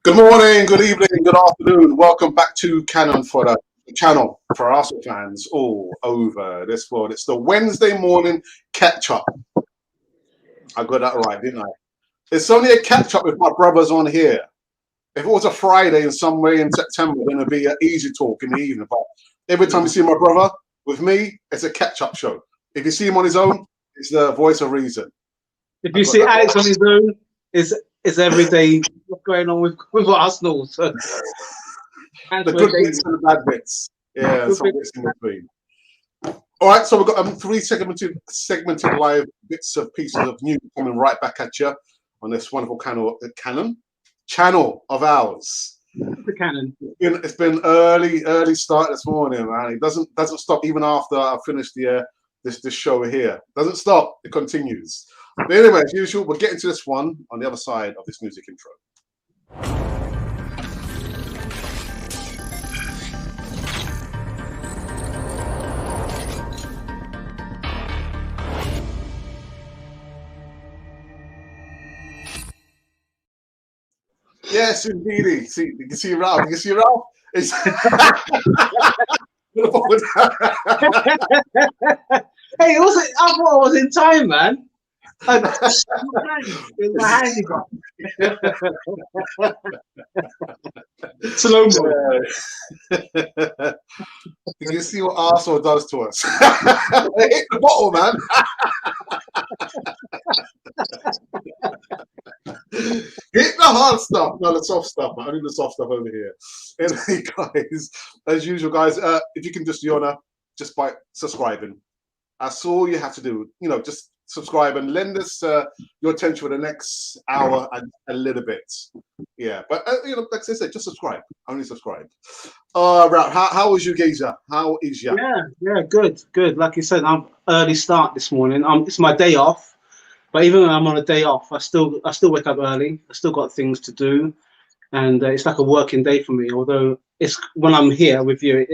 Good morning, good evening, good afternoon. Welcome back to Canon for the channel for Arsenal fans all over this world. It's the Wednesday morning catch up. I got that right, didn't I? It's only a catch up with my brothers on here. If it was a Friday in some way in September, then it'd be an easy talk in the evening. But every time you see my brother with me, it's a catch up show. If you see him on his own, it's the voice of reason. If you see Alex on his own, it's every day what's going on with Arsenal. So The good bits and the bad bits. Yeah, some bits in between. All right, so we've got three segmented live bits of pieces of news coming right back at you on this wonderful channel of ours. The Canon. It's been early start this morning, man. It doesn't stop even after I finish this show here. Doesn't stop. It continues. But anyway, as usual, we'll get into this one on the other side of this music intro. Yes, indeed. See, you can see Ralph. You can see Ralph. It's Hey, I thought I was in time, man. My hand you got. Slow mo. You can see what Arsenal does to us. They hit the bottle, man. Hit the hard stuff, not the soft stuff. I need the soft stuff over here. Anyway, guys, as usual, guys, if you can just do honor just by subscribing. That's all you have to do. You know, just subscribe and lend us your attention for the next hour and a little bit. Yeah, but you know, like I said, just subscribe. Only subscribe. Ralph, how was your geezer? How is you? Yeah, good. Like you said, I'm early start this morning. It's my day off. But even when I'm on a day off, I still wake up early. I still got things to do, and it's like a working day for me. Although it's when I'm here with you,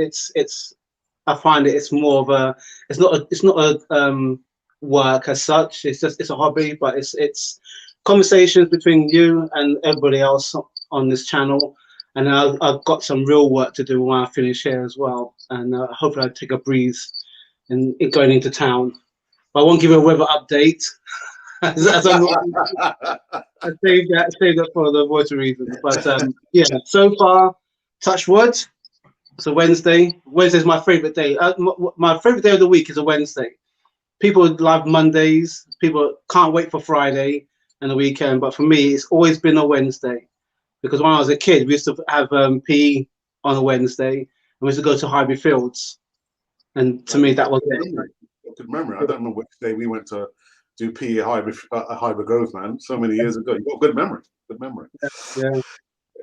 I find it's more of a it's not a work as such. It's a hobby, but it's conversations between you and everybody else on this channel. And I've got some real work to do when I finish here as well. And hopefully I take a breeze and going into town. But I won't give you a weather update. As I saved that for the voice of reason. But yeah, so far, touch wood. It's a Wednesday. Wednesday's my favorite day. My favorite day of the week is a Wednesday. People love Mondays. People can't wait for Friday and the weekend. But for me, it's always been a Wednesday. Because when I was a kid, we used to have PE on a Wednesday. And we used to go to Highbury Fields. And to me, that was it. Good memory. I don't remember which day we went to do PE at Highbury Grove, man. So many years ago. You got good memory. Good memory. Yeah.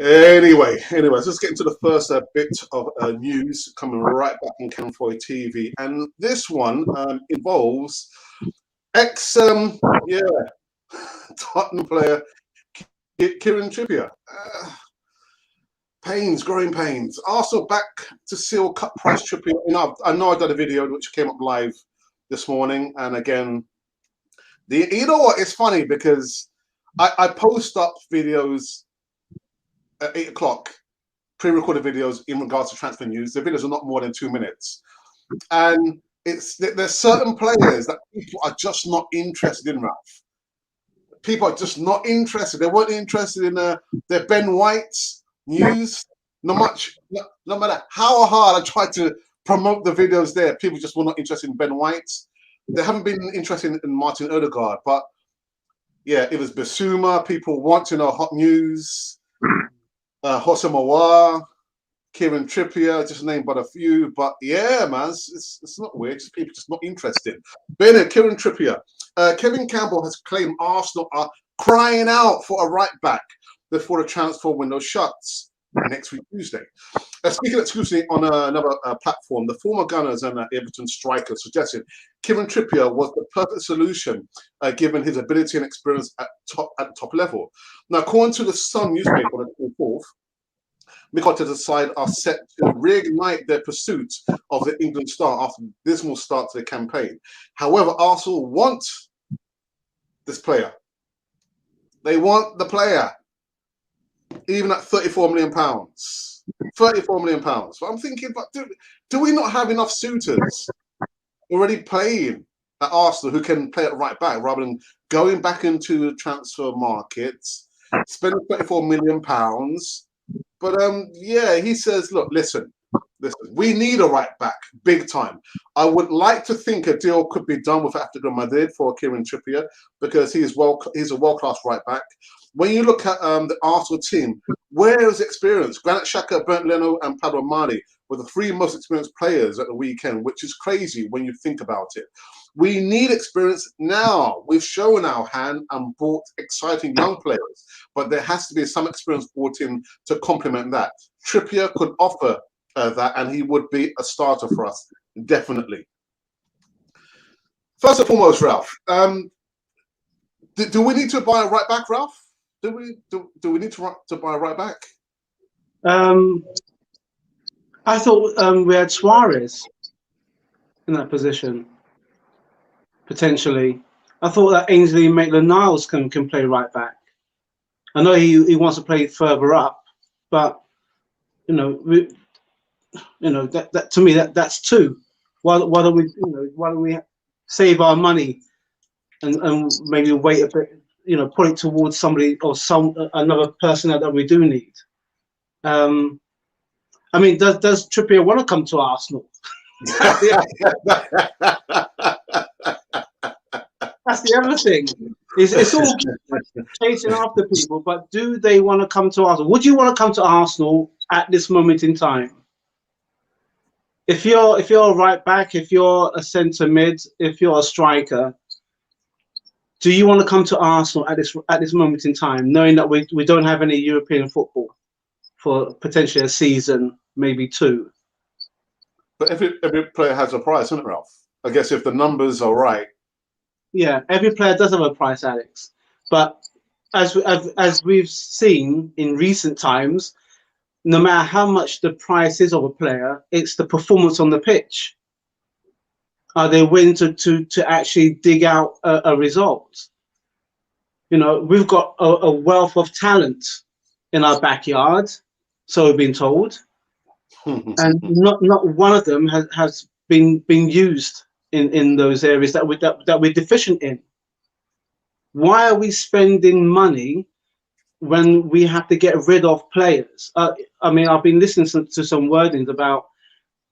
Anyway, let's get into the first bit of news coming right back on Canfoy TV, and this one involves Tottenham player Kieran Trippier. Growing pains. Arsenal back to seal cut price Trippier. I know I did a video which came up live this morning, and again, you know what? It's funny because I post up videos at 8 o'clock, pre-recorded videos in regards to transfer news. The videos are not more than 2 minutes, and there's certain players that people are just not interested in. Ralph, people are just not interested. They weren't interested in their Ben White's news. No matter how hard I tried to promote the videos there, people just were not interested in Ben White's. They haven't been interested in Martin Odegaard, but yeah, it was Basuma. People want to know hot news. Jose Mawar, Kieran Trippier, just named but a few. But yeah, man, it's not weird. It's people just not interested. But anyway, Kieran Trippier. Kevin Campbell has claimed Arsenal are crying out for a right back before the transfer window shuts next week, Tuesday. Speaking exclusively on another platform, the former Gunners and Everton striker suggested Kieran Trippier was the perfect solution given his ability and experience at the top level. Now, according to the Sun newspaper on the 24th, Mikel Arteta's side are set to reignite their pursuit of the England star after a dismal start to the campaign. However, Arsenal want this player. They want the player. even at £34 million. £34 million. But I'm thinking, but do we not have enough suitors already playing at Arsenal who can play at right back rather than going back into the transfer markets, spending £34 million? But yeah, he says, look, listen, we need a right back, big time. I would like to think a deal could be done with Atletico Madrid for Kieran Trippier because he's a world-class right back. When you look at the Arsenal team, where is experience? Granit Xhaka, Bernd Leno, and Pablo Mari were the three most experienced players at the weekend, which is crazy when you think about it. We need experience now. We've shown our hand and brought exciting young players, but there has to be some experience brought in to complement that. Trippier could offer that, and he would be a starter for us, definitely. First and foremost, Ralph, do we need to buy a right back, Ralph? Do we need to buy a right back? I thought we had Suarez in that position, potentially. I thought that Ainsley Maitland-Niles can play right back. I know he wants to play further up, but that to me that's two. Why don't we save our money and maybe wait a bit, put it towards somebody or another person that we do need. I mean, does Trippier want to come to Arsenal? That's the other thing. It's all chasing after people, but do they want to come to Arsenal? Would you want to come to Arsenal at this moment in time? If you're a right back, if you're a centre mid, if you're a striker, do you want to come to Arsenal at this moment in time, knowing that we don't have any European football for potentially a season, maybe two? But every player has a price, isn't it, Ralph? I guess if the numbers are right. Yeah, every player does have a price, Alex. But as we've seen in recent times, no matter how much the price is of a player, it's the performance on the pitch. Are they willing to actually dig out a result? We've got a wealth of talent in our backyard, so we've been told, and not one of them has been used in those areas that we're deficient in. Why are we spending money when we have to get rid of players? I mean, I've been listening to some wordings about,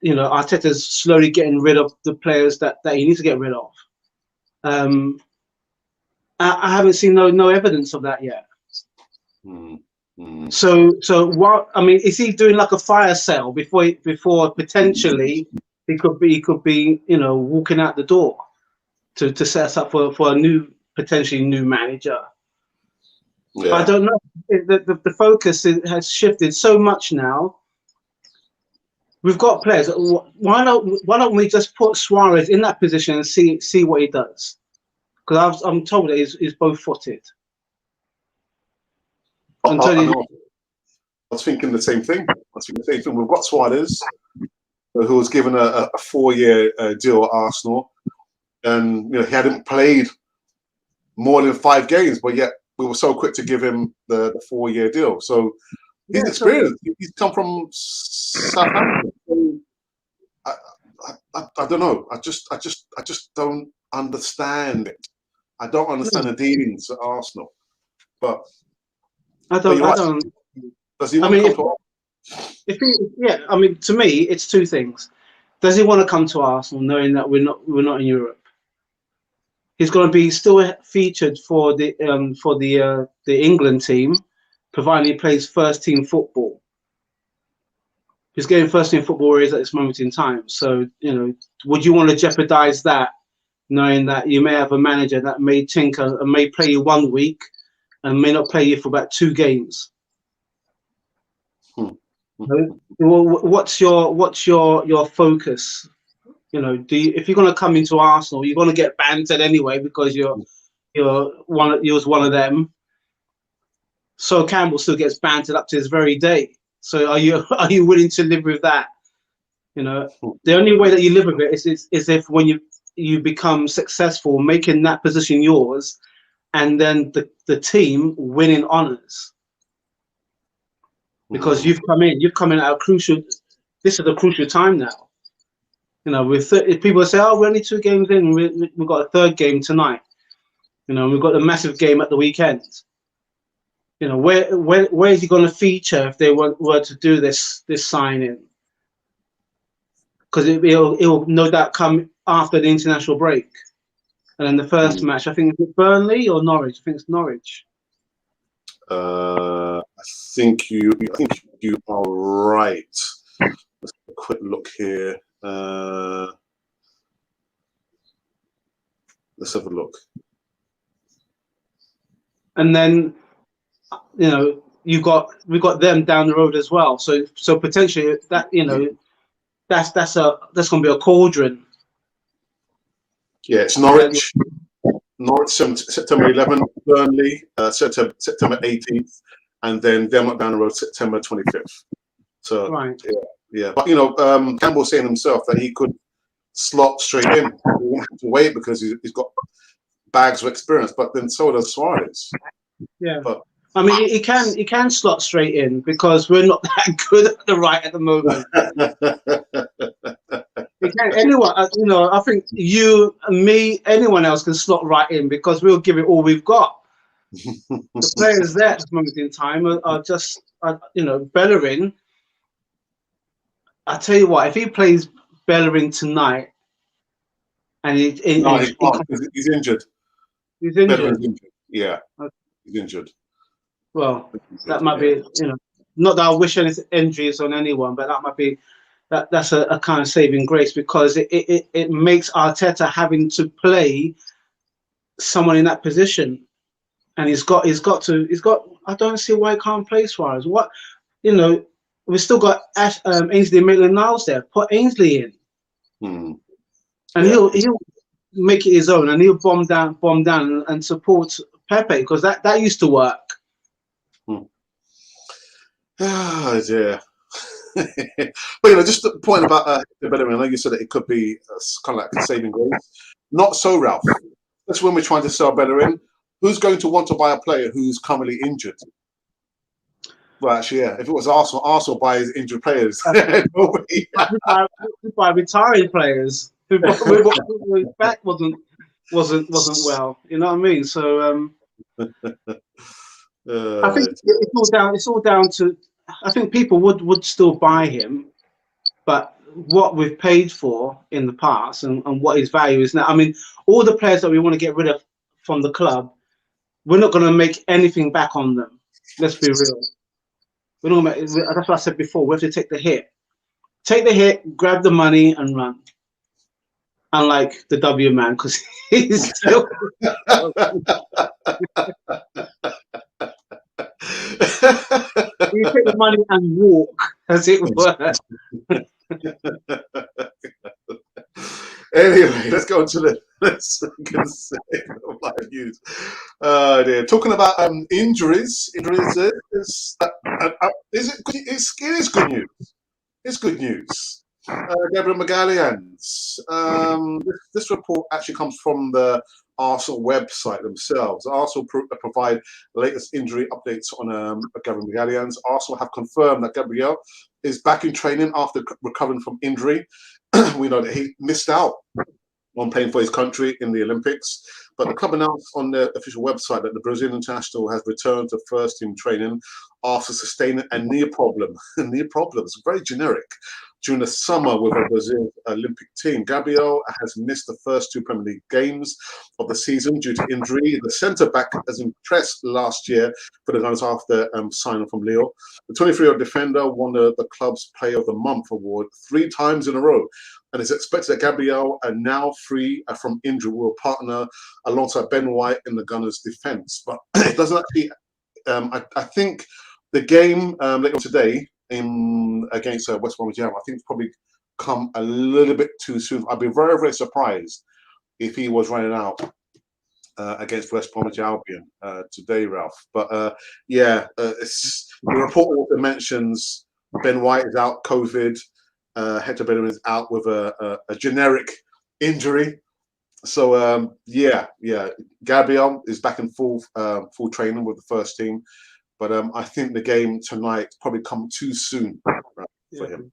Arteta's slowly getting rid of the players that he needs to get rid of. I haven't seen no evidence of that yet. So what? I mean, is he doing like a fire sale before potentially he could be walking out the door to set us up for a potentially new manager? Yeah. I don't know. The focus has shifted so much now. We've got players. Why don't we just put Suarez in that position and see what he does? Because I'm told that he's both-footed. I was thinking the same thing. We've got Suarez, who was given a 4-year deal at Arsenal, and he hadn't played more than 5 games, but yet we were so quick to give him the 4-year deal. So he's experienced. He's come from Southampton. I don't know. I just don't understand it. I don't understand the dealings at Arsenal. But I don't. Does he want to come to Arsenal? To me, it's two things. Does he want to come to Arsenal, knowing that we're not in Europe? He's going to be still featured for the England team, providing he plays first team football. He's getting first team football where he's at this moment in time. So would you want to jeopardize that, knowing that you may have a manager that may tinker and may play you 1 week and may not play you for about 2 games? What's your focus? If you're going to come into Arsenal, you're going to get bantered anyway because you're one of them. So Campbell still gets bantered up to this very day. So are you willing to live with that? The only way that you live with it is if when you become successful, making that position yours, and then the team winning honours. because you've come in at a crucial. This is a crucial time now. You know, if people say, "Oh, we're only 2 games in. We've got a 3rd game tonight." You know, we've got a massive game at the weekend. You know, where is he going to feature if they were to do this signing? Because it'll no doubt come after the international break, and then the first match, I think, is it Burnley or Norwich? I think it's Norwich. I think you are right. Let's have a quick look here. Let's have a look. And then, you know, we've got them down the road as well. So potentially that, you know, that's going to be a cauldron. Yeah, it's Norwich. Norwich September 11th, Burnley September 18th, and then Denmark down the road September 25th. So right. yeah. But you know, Campbell's saying himself that he could slot straight in. He won't have to wait because he's got bags of experience. But then so does Suarez. Yeah. But I mean, he can slot straight in because we're not that good at the right at the moment. Anyone, you know, I think you, me, anyone else can slot right in because we'll give it all we've got. The players there at this moment in time are just, you know, Bellerin. I tell you what, if he plays Bellerin tonight, and he's injured. He's injured. Injured. Yeah, he's injured. Well, that might be, you know, not that I wish any injuries on anyone, but that might be that's a kind of saving grace because it makes Arteta having to play someone in that position, and he's got. I don't see why he can't play Suarez. What, you know, we've still got Ainsley Maitland-Niles there. Put Ainsley in, and he'll make it his own, and he'll bomb down and support Pepe because that used to work. Oh dear. But you know, just the point about Bellerin, I know you said that it could be kind of like a saving grace. Not so, Ralph. That's when we're trying to sell Bellerin. Who's going to want to buy a player who's currently injured? Well, actually, yeah. If it was Arsenal buys injured players. We buy retiring players. Whose back wasn't well. You know what I mean? So I think it's all down to. I think people would still buy him, but what we've paid for in the past and what his value is now. I mean, all the players that we want to get rid of from the club, we're not going to make anything back on them. Let's be real. We're not gonna that's what I said before. We have to take the hit. Take the hit, grab the money, and run. Unlike the W man, because he's still. You take the money and walk, as it were. Anyway, let's go on to the second segment of live news. Dear. Talking about injuries. Injuries is it good? It is good news. It's good news. Gabriel Magalhães. This report actually comes from the Arsenal website themselves. Arsenal provide latest injury updates on Gabriel Magalhães. Arsenal have confirmed that Gabriel is back in training after recovering from injury. We know that he missed out on playing for his country in the Olympics, but the club announced on their official website that the Brazilian international has returned to first team training after sustaining a knee problem. Knee problems, very generic. During the summer with the Brazil Olympic team, Gabriel has missed the first 2 Premier League games of the season due to injury. The centre-back has impressed last year for the Gunners after signing from Lille. The 23-year-old defender won the club's Player of the Month award 3 times in a row, and it's expected that Gabriel, now free from injury, will partner alongside Ben White in the Gunners' defence. But it doesn't actually. I think the game later today against West Bromwich Albion, I think it's probably come a little bit too soon. I'd be very, very surprised if he was running out against West Bromwich Albion today, Ralph. But the report also mentions Ben White is out, COVID. Hector Bellerin is out with a generic injury. So Gabriel is back in full training with the first team. But I think the game tonight probably come too soon, right, for him.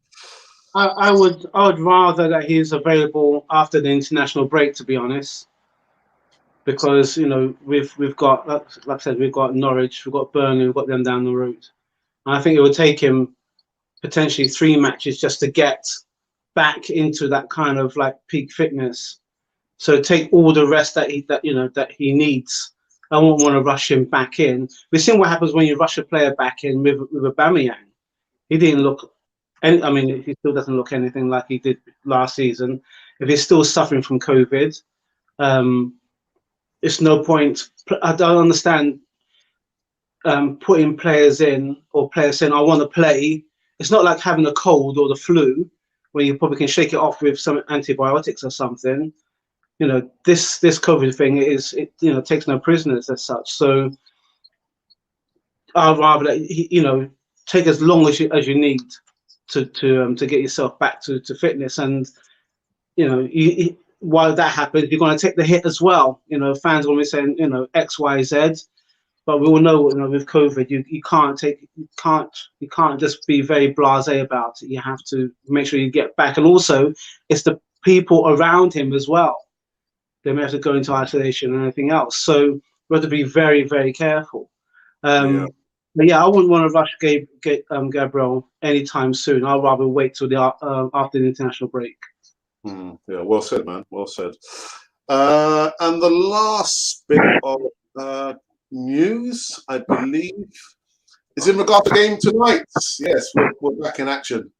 I would rather that he's available after the international break, to be honest, because we've got, like I said, we've got Norwich, we've got Burnley, we've got them down the road. And I think it would take him potentially 3 matches just to get back into that kind of like peak fitness. So take all the rest that he needs. I won't want to rush him back in. We've seen what happens when you rush a player back in with Aubameyang. He didn't look. I mean, he still doesn't look anything like he did last season. If he's still suffering from COVID, it's no point. I don't understand putting players in or players saying, I want to play. It's not like having a cold or the flu where you probably can shake it off with some antibiotics or something. This COVID thing takes no prisoners as such. So I'd rather that take as long as you need to get yourself back to fitness. And while that happens, you're going to take the hit as well. Fans will be saying X, Y, Z. But we all know, with COVID, you can't just be very blasé about it. You have to make sure you get back, and also it's the people around him as well. They may have to go into isolation and everything else. So we have to be very, very careful. But yeah, I wouldn't want to rush Gabriel anytime soon. I'd rather wait till after the international break. Yeah, well said, man. Well said. And the last bit of news, I believe, is in regard to the game tonight. Yes, we're back in action.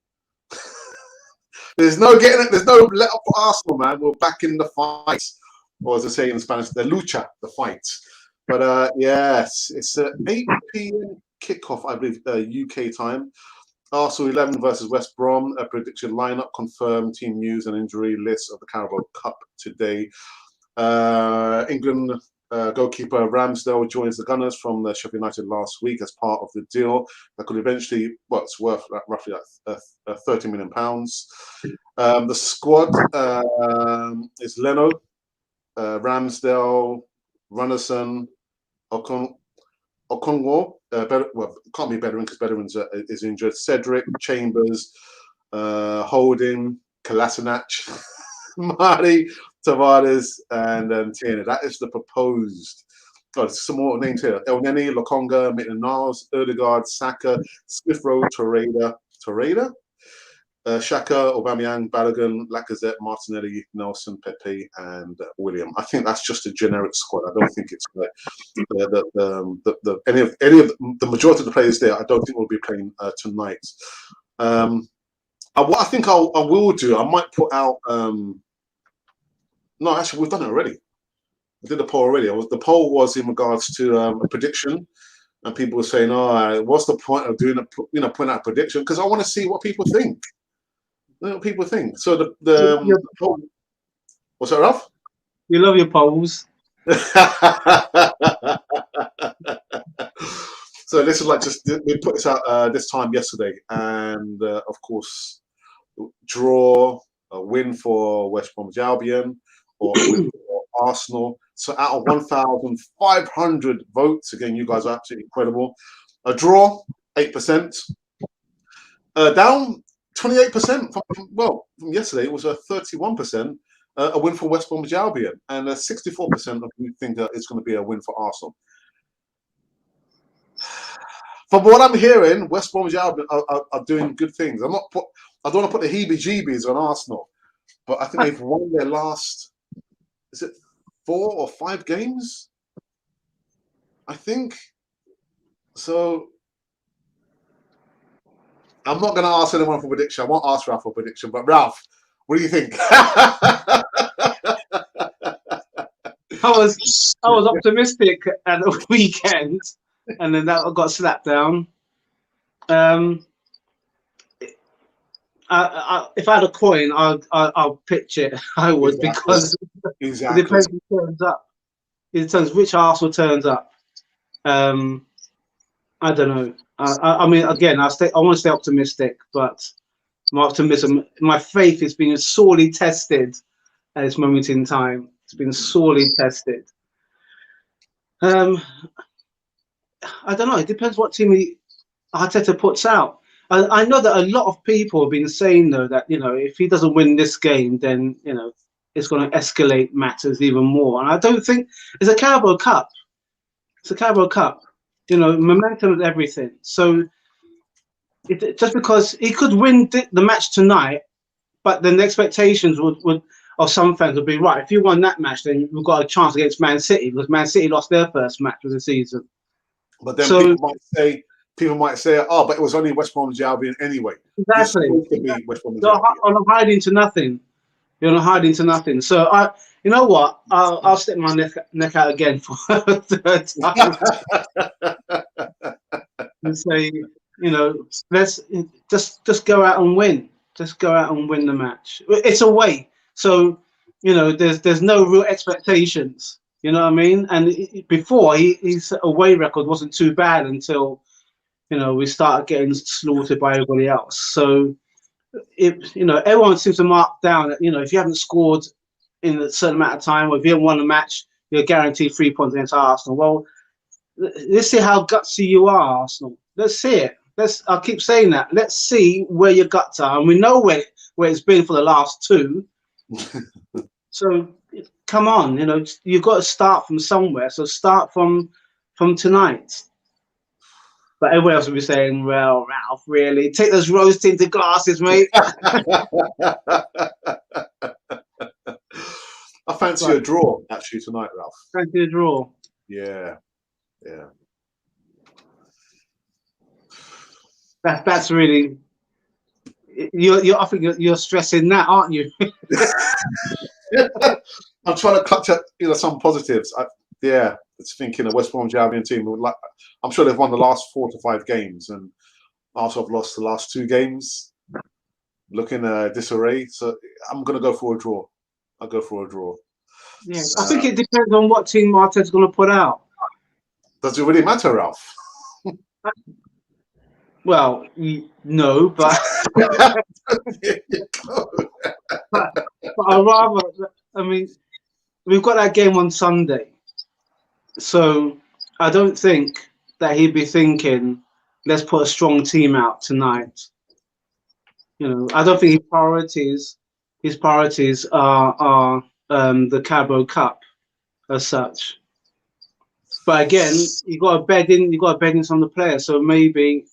There's no let up for Arsenal, man. We're back in the fight, or as I say in Spanish, the lucha, the fight. But yes, it's an 8 p.m. kickoff, I believe, UK time. Arsenal 11 versus West Brom. A prediction lineup confirmed. Team news and injury list of the Carabao Cup today. England goalkeeper Ramsdale joins the Gunners from the Sheffield United last week as part of the deal that could eventually, it's worth roughly £30 million. The squad is Leno, Ramsdale, Runnison, Okongwo, can't be Bellerin because Bellerin is injured. Cedric, Chambers, Holding, Kolasinac, Marty, Tavares, and Tierney. That is the proposed. Some more names here: El Neni, Lokonga, Maitland-Niles, Odegaard, Saka, Smith Rowe, Torreira, Xhaka, Aubameyang, Balogun, Lacazette, Martinelli, Nelson, Pepe, and William. I think that's just a generic squad. I don't think it's any of the majority of the players there. I don't think will be playing tonight. What I think I will do, I might put out. No, actually, we've done it already. I did the poll already. The poll was in regards to a prediction, and people were saying, "Oh, what's the point of doing putting out a prediction?" Because I want to see what people think. What people think. So the poll. What's that, Ralph? You love your polls. So this is like we put this out this time yesterday, and of course, draw, a win for West Bromwich Albion, or a win for Arsenal. So out of 1,500 votes, again, you guys are absolutely incredible. A draw, 8%. Down 28% from yesterday. It was a 31%. A win for West Bromwich Albion, and 64% of you think that it's going to be a win for Arsenal. From what I'm hearing, West Bromwich Albion are doing good things. I don't want to put the heebie-jeebies on Arsenal, but I think they've won their last, is it 4 or 5 games? I think. So I'm not going to ask anyone for a prediction. I won't ask Ralph for a prediction, but Ralph, what do you think? I was optimistic at the weekend, and then that got slapped down. If I had a coin, I'll pitch it. I would, because it depends who turns up. It depends which Arsenal turns up. I don't know. I mean, again, I want to stay optimistic, but my optimism, my faith is being sorely tested at this moment in time. It's been sorely tested. I don't know. It depends what team Arteta puts out. I know that a lot of people have been saying though that if he doesn't win this game, then it's going to escalate matters even more. And I don't think it's a Carabao Cup. It's a Carabao Cup. Momentum is everything. So just because he could win the match tonight, but then the expectations would of some fans would be right. If you won that match, then we've got a chance against Man City because Man City lost their first match of the season. But then So people might say, oh, but it was only West Bromwich Albion anyway. exactly, West Bromwich you're Albion. on a hiding to nothing. You're not hiding to nothing. So you know what? I'll stick my neck out again for a third time and say, let's just go out and win. Just go out and win the match. It's away, so there's no real expectations. You know what I mean? And before his away record wasn't too bad until we started getting slaughtered by everybody else. So everyone seems to mark down that if you haven't scored in a certain amount of time, or if you haven't won a match, you're guaranteed 3 points against Arsenal. Well, let's see how gutsy you are, Arsenal. Let's see it. I'll keep saying that. Let's see where your guts are, and we know where it's been for the last two. So come on, you've got to start from somewhere. So start from tonight. But everyone else will be saying, "Well, Ralph, really take those rose-tinted glasses, mate." I fancy a draw actually tonight, Ralph. Fancy a draw. Yeah. That's really I think you're stressing that, aren't you? I'm trying to clutch at some positives. It's thinking a West Bromwich Albion team I'm sure they've won the last 4 to 5 games, and Arsenal have lost the last 2 games. Looking disarray, so I'm going to go for a draw. I'll go for a draw. Yeah, I think it depends on what team Arteta's going to put out. Does it really matter, Ralph? Well, no, but I rather. I mean, we've got that game on Sunday, so I don't think that he'd be thinking, "Let's put a strong team out tonight." I don't think his priorities are the Carabao Cup as such. But again, you got to bed in some of the players. So maybe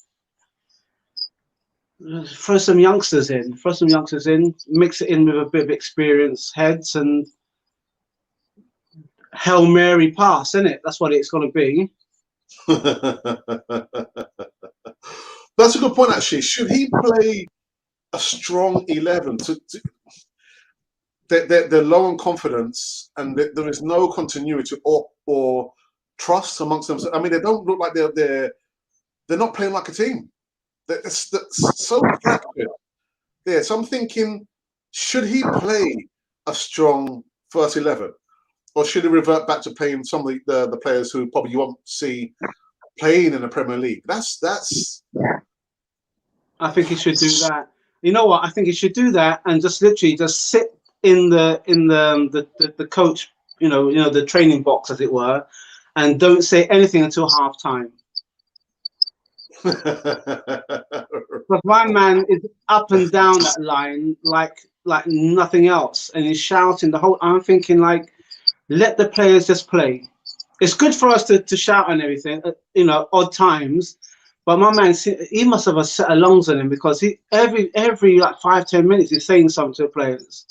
throw some youngsters in, mix it in with a bit of experienced heads, and Hail Mary pass, isn't it? That's what it's going to be. That's a good point, actually. Should he play a strong 11? They're low on confidence, and there is no continuity or trust amongst them. I mean, they don't look like they're not playing like a team. That's so fractured. Yeah, so I'm thinking, should he play a strong first 11, or should he revert back to playing some of the players who probably you won't see playing in the Premier League? That's. I think he should do that. You know what? I think he should do that and just literally just sit in the coach, the training box, as it were, and don't say anything until half time. But my man is up and down that line like nothing else, and he's shouting the whole. I'm thinking, like, let the players just play. It's good for us to shout and everything, odd times. But my man, he must have a set of lungs on him, because every like 5-10 minutes he's saying something to the players.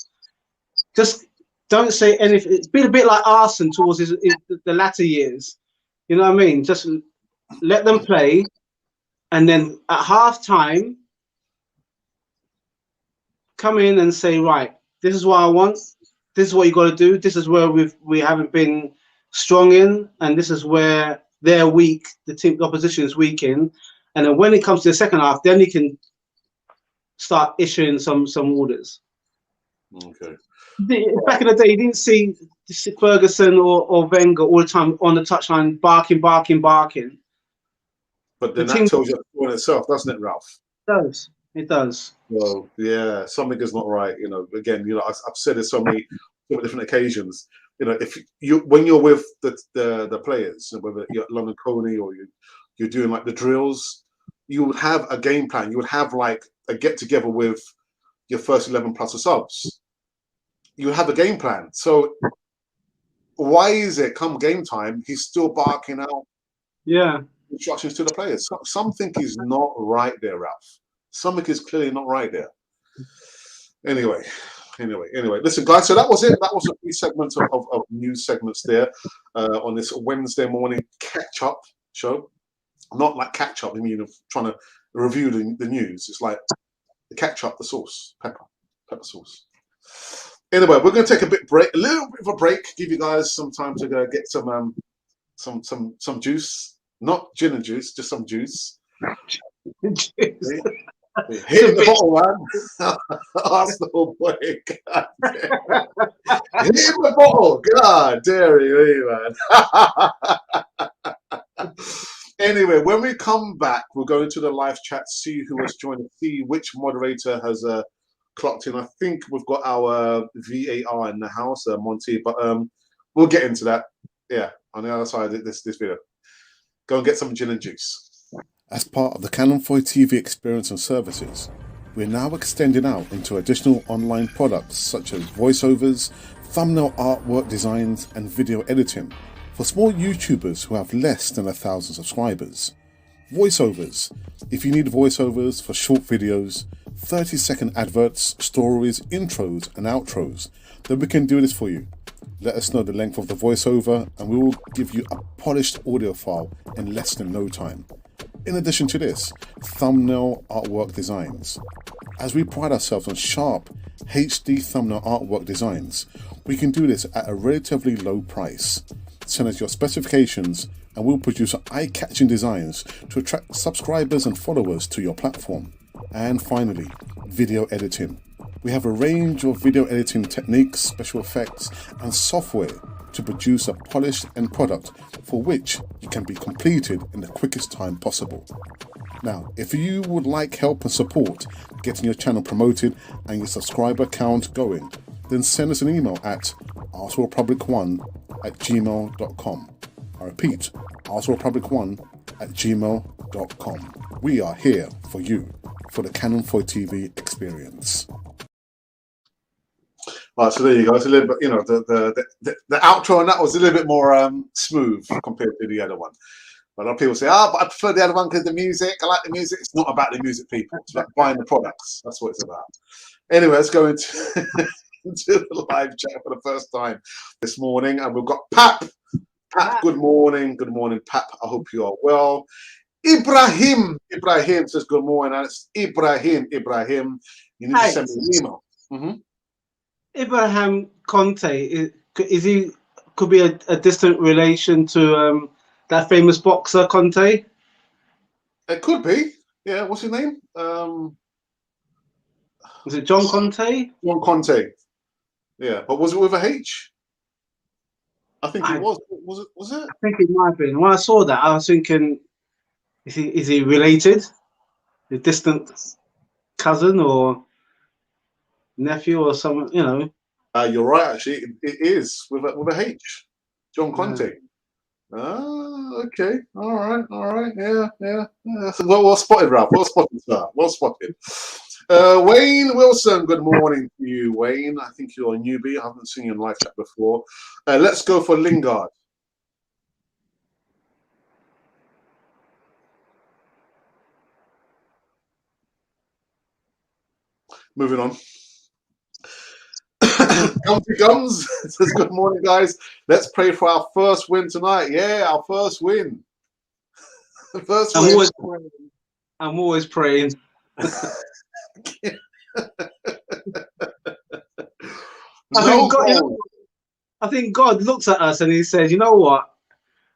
Just don't say anything. It's been a bit like Arsene towards the latter years. You know what I mean? Just let them play. And then at half time, come in and say, right, this is what I want. This is what you got to do. This is where we haven't been strong in, and this is where they're weak. The opposition is weak in. And then when it comes to the second half, then he can start issuing some orders. Okay. Back in the day, you didn't see Ferguson or Wenger all the time on the touchline barking. But then that tells you in itself, doesn't it, Ralph? It does. Well, yeah, something is not right. Again, I've said it so many different occasions. if you when you're with the players, whether you're at London Coney or you're doing like the drills, you would have a game plan. You would have like a get together with your first 11 plus of subs. You have a game plan. So why is it come game time he's still barking out instructions to the players? Something is not right there, Ralph. Something is clearly not right there. Anyway. Listen, guys. So that was it. That was a few segments of news segments there on this Wednesday morning catch-up show. Not like catch-up. I mean, of trying to review the news. It's like the ketchup, the sauce, pepper sauce. Anyway, we're going to take a little bit of a break. Give you guys some time to go get some juice, not gin and juice, just some juice. Hit the bottle, man. Arsenal boy. God damn. Hit the bottle. God, dairy, man. Anyway, when we come back, we'll go into the live chat, see who has joined, see which moderator has clocked in. I think we've got our VAR in the house, Monty, but we'll get into that. Yeah, on the other side of this video. Go and get some gin and juice. As part of the Canon 4 TV experience and services, we're now extending out into additional online products such as voiceovers, thumbnail artwork designs, and video editing for small YouTubers who have less than 1,000 subscribers. Voiceovers. If you need voiceovers for short videos, 30-second adverts, stories, intros, and outros, then we can do this for you. Let us know the length of the voiceover and we will give you a polished audio file in less than no time. In addition to this, thumbnail artwork designs. As we pride ourselves on sharp HD thumbnail artwork designs, we can do this at a relatively low price. Send us your specifications and we'll produce eye-catching designs to attract subscribers and followers to your platform. And finally, video editing. We have a range of video editing techniques, special effects, and software to produce a polished end product for which you can be completed in the quickest time possible. Now, if you would like help and support getting your channel promoted and your subscriber count going, then send us an email at artworldpublic1@gmail.com. I repeat, artworldpublic1@gmail.com. We are here for you, for the Canon 4 TV experience. Right, so there you go. It's a little bit, the outro on that was a little bit more smooth compared to the other one. But a lot of people say, but I prefer the other one because the music. I like the music. It's not about the music, people. It's about buying the products. That's what it's about. Anyway, let's go into the live chat for the first time this morning, and we've got Pap. Pap, good morning, Pap. I hope you are well. Ibrahim says good morning, and it's Ibrahim. You need to send me an email. Ibrahim Conte, is he could be a distant relation to that famous boxer Conte? It could be. Yeah, what's his name? Was it John Conte? John Conte. Yeah, but was it with a H? I think it was. Was it? I think it might have been. When I saw that, I was thinking, is he related? A distant cousin or nephew or someone, You're right, actually. It is with a H. John Conte. Okay. All right. Yeah. Well spotted, Ralph. Well spotted, sir. Well spotted. Wayne Wilson, good morning to you, Wayne. I think you're a newbie. I haven't seen you in live chat before. Let's go for Lingard. Moving on. Gums says, good morning, guys. Let's pray for our first win tonight. Yeah, our first win. I'm always praying. I think God looks at us and he says, you know what?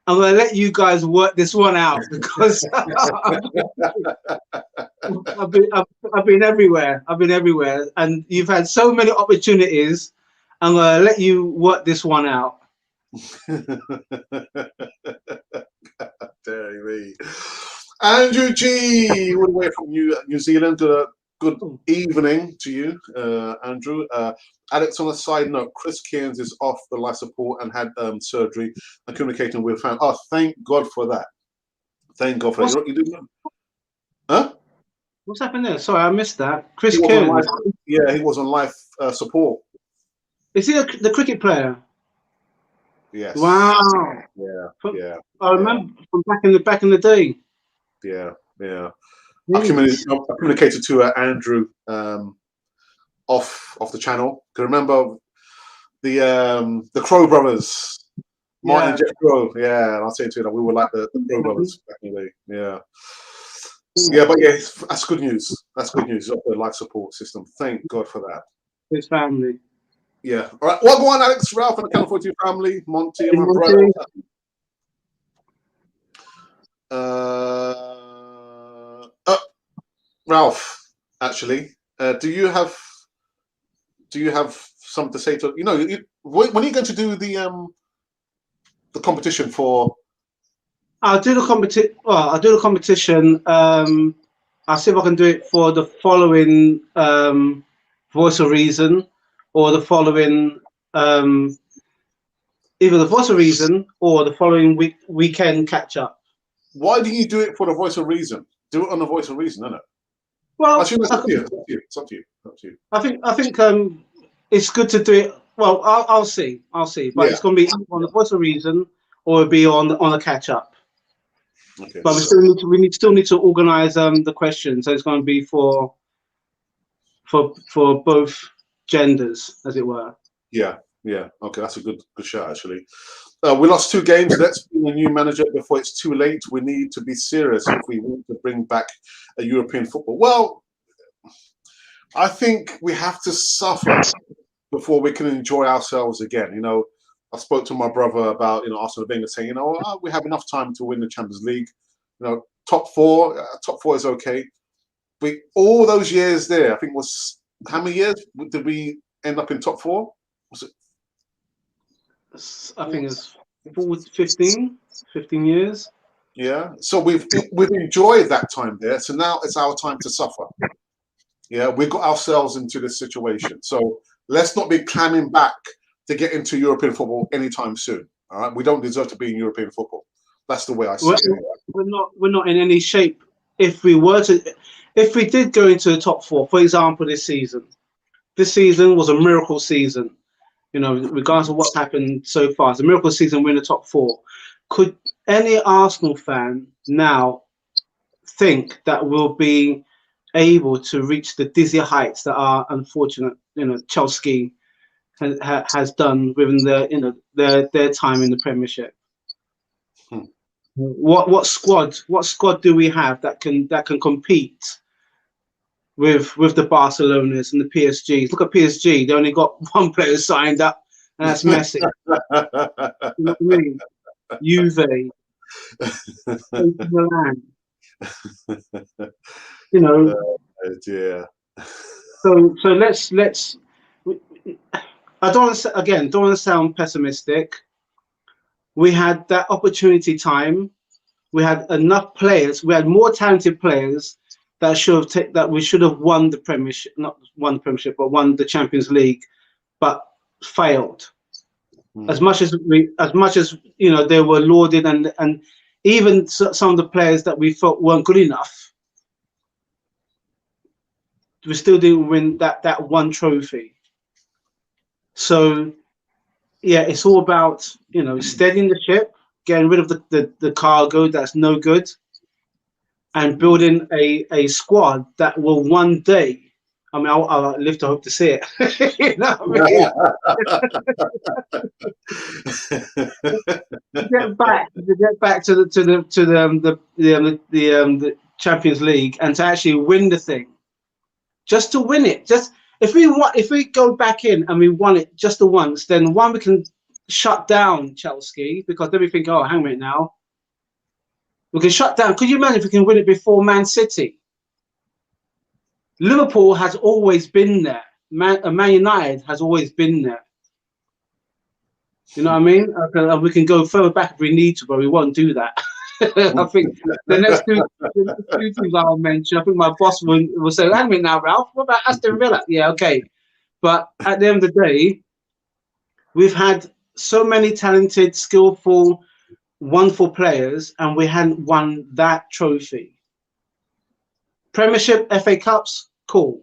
I'm going to let you guys work this one out because I've been everywhere. And you've had so many opportunities. I'm going to let you work this one out. Dare me. Andrew G, all the way from New Zealand to Good evening to you, Andrew. Alex, on a side note, Chris Kearns is off the life support and had surgery and communicating with fans. Oh, thank God for that. Thank God for that. You didn't know? Huh? What's happened there? Sorry, I missed that. Chris He was on Kearns. life, yeah, he was on life support. Is he the cricket player? Yes. Wow. Yeah. I remember from back in the day. Yeah. I communicated to Andrew off the channel. Can remember the Crow brothers, Martin and Jeff Crow. Yeah, and I'll say to you that we were like the Crow brothers back in the day. Yeah, but yeah, that's good news. That's good news. Of the life support system. Thank God for that. His family. Yeah. All right. Well, go on, Alex, Ralph, and the Channel 42 family, Monty, and my brother. Ralph, actually, do you have something to say to when are you going to do the competition for? I'll do the competition. Well, I'll do the competition. I'll see if I can do it for the following Voice of Reason, or the following either the Voice of Reason or the following weekend catch up. Why do you do it for the Voice of Reason? Do it on the Voice of Reason, isn't it? Well, actually, it's up to you. It's up to you. I think it's good to do it. Well, I'll see, but it's going to be on the Voice of Reason or it'll be on a catch up. Okay. But we still need to organise the questions, so it's going to be for both genders, as it were. Yeah. Okay, that's a good shot actually. We lost 2 games. Let's bring a new manager before it's too late. We need to be serious if we want to bring back a European football. Well, I think we have to suffer before we can enjoy ourselves again. I spoke to my brother about Arsenal being saying, we have enough time to win the Champions League. Top four is okay. But all those years there, I think was how many years did we end up in top 4? Was it? I think it's 15 years. Yeah. So we've enjoyed that time there. So now it's our time to suffer. Yeah, we got ourselves into this situation. So let's not be climbing back to get into European football anytime soon. All right. We don't deserve to be in European football. That's the way I see it. We're not in any shape. If we did go into the top 4, for example, this season was a miracle season. Regardless of what's happened so far, it's a miracle season. We're in the top 4. Could any Arsenal fan now think that we'll be able to reach the dizzy heights that are unfortunate? Chelsea has done within their time in the Premiership. What squad do we have that can compete with the Barcelonas and the PSGs? Look at PSG; they only got 1 player signed up, and that's Messi. You know what I mean? Juve, Milan. Yeah. So let's. I don't want to sound pessimistic. We had that opportunity time. We had enough players. We had more talented players that we should have won the Premiership, not won the Premiership, but won the Champions League, but failed. As much as they were lauded, and even some of the players that we thought weren't good enough, we still didn't win that 1 trophy. So yeah, it's all about steadying the ship, getting rid of the cargo that's no good, and building a squad that will one day. I mean, I'll live to hope to see it. You know what I mean? to get back to the Champions League and to actually win the thing, just to win it. Just if we go back in and we won it just the once, then we can shut down Chelsea, because then we think, oh, hang on a minute now. We can shut down. Could you imagine if we can win it before Man City? Liverpool has always been there. Man United has always been there. You know what I mean? We can go further back if we need to, but we won't do that. I think the next two teams I'll mention, I think my boss will say, hang a minute now, Ralph, what about Aston Villa? Yeah, okay. But at the end of the day, we've had so many talented, skillful, wonderful players, and we hadn't won that trophy. Premiership, FA Cups, cool.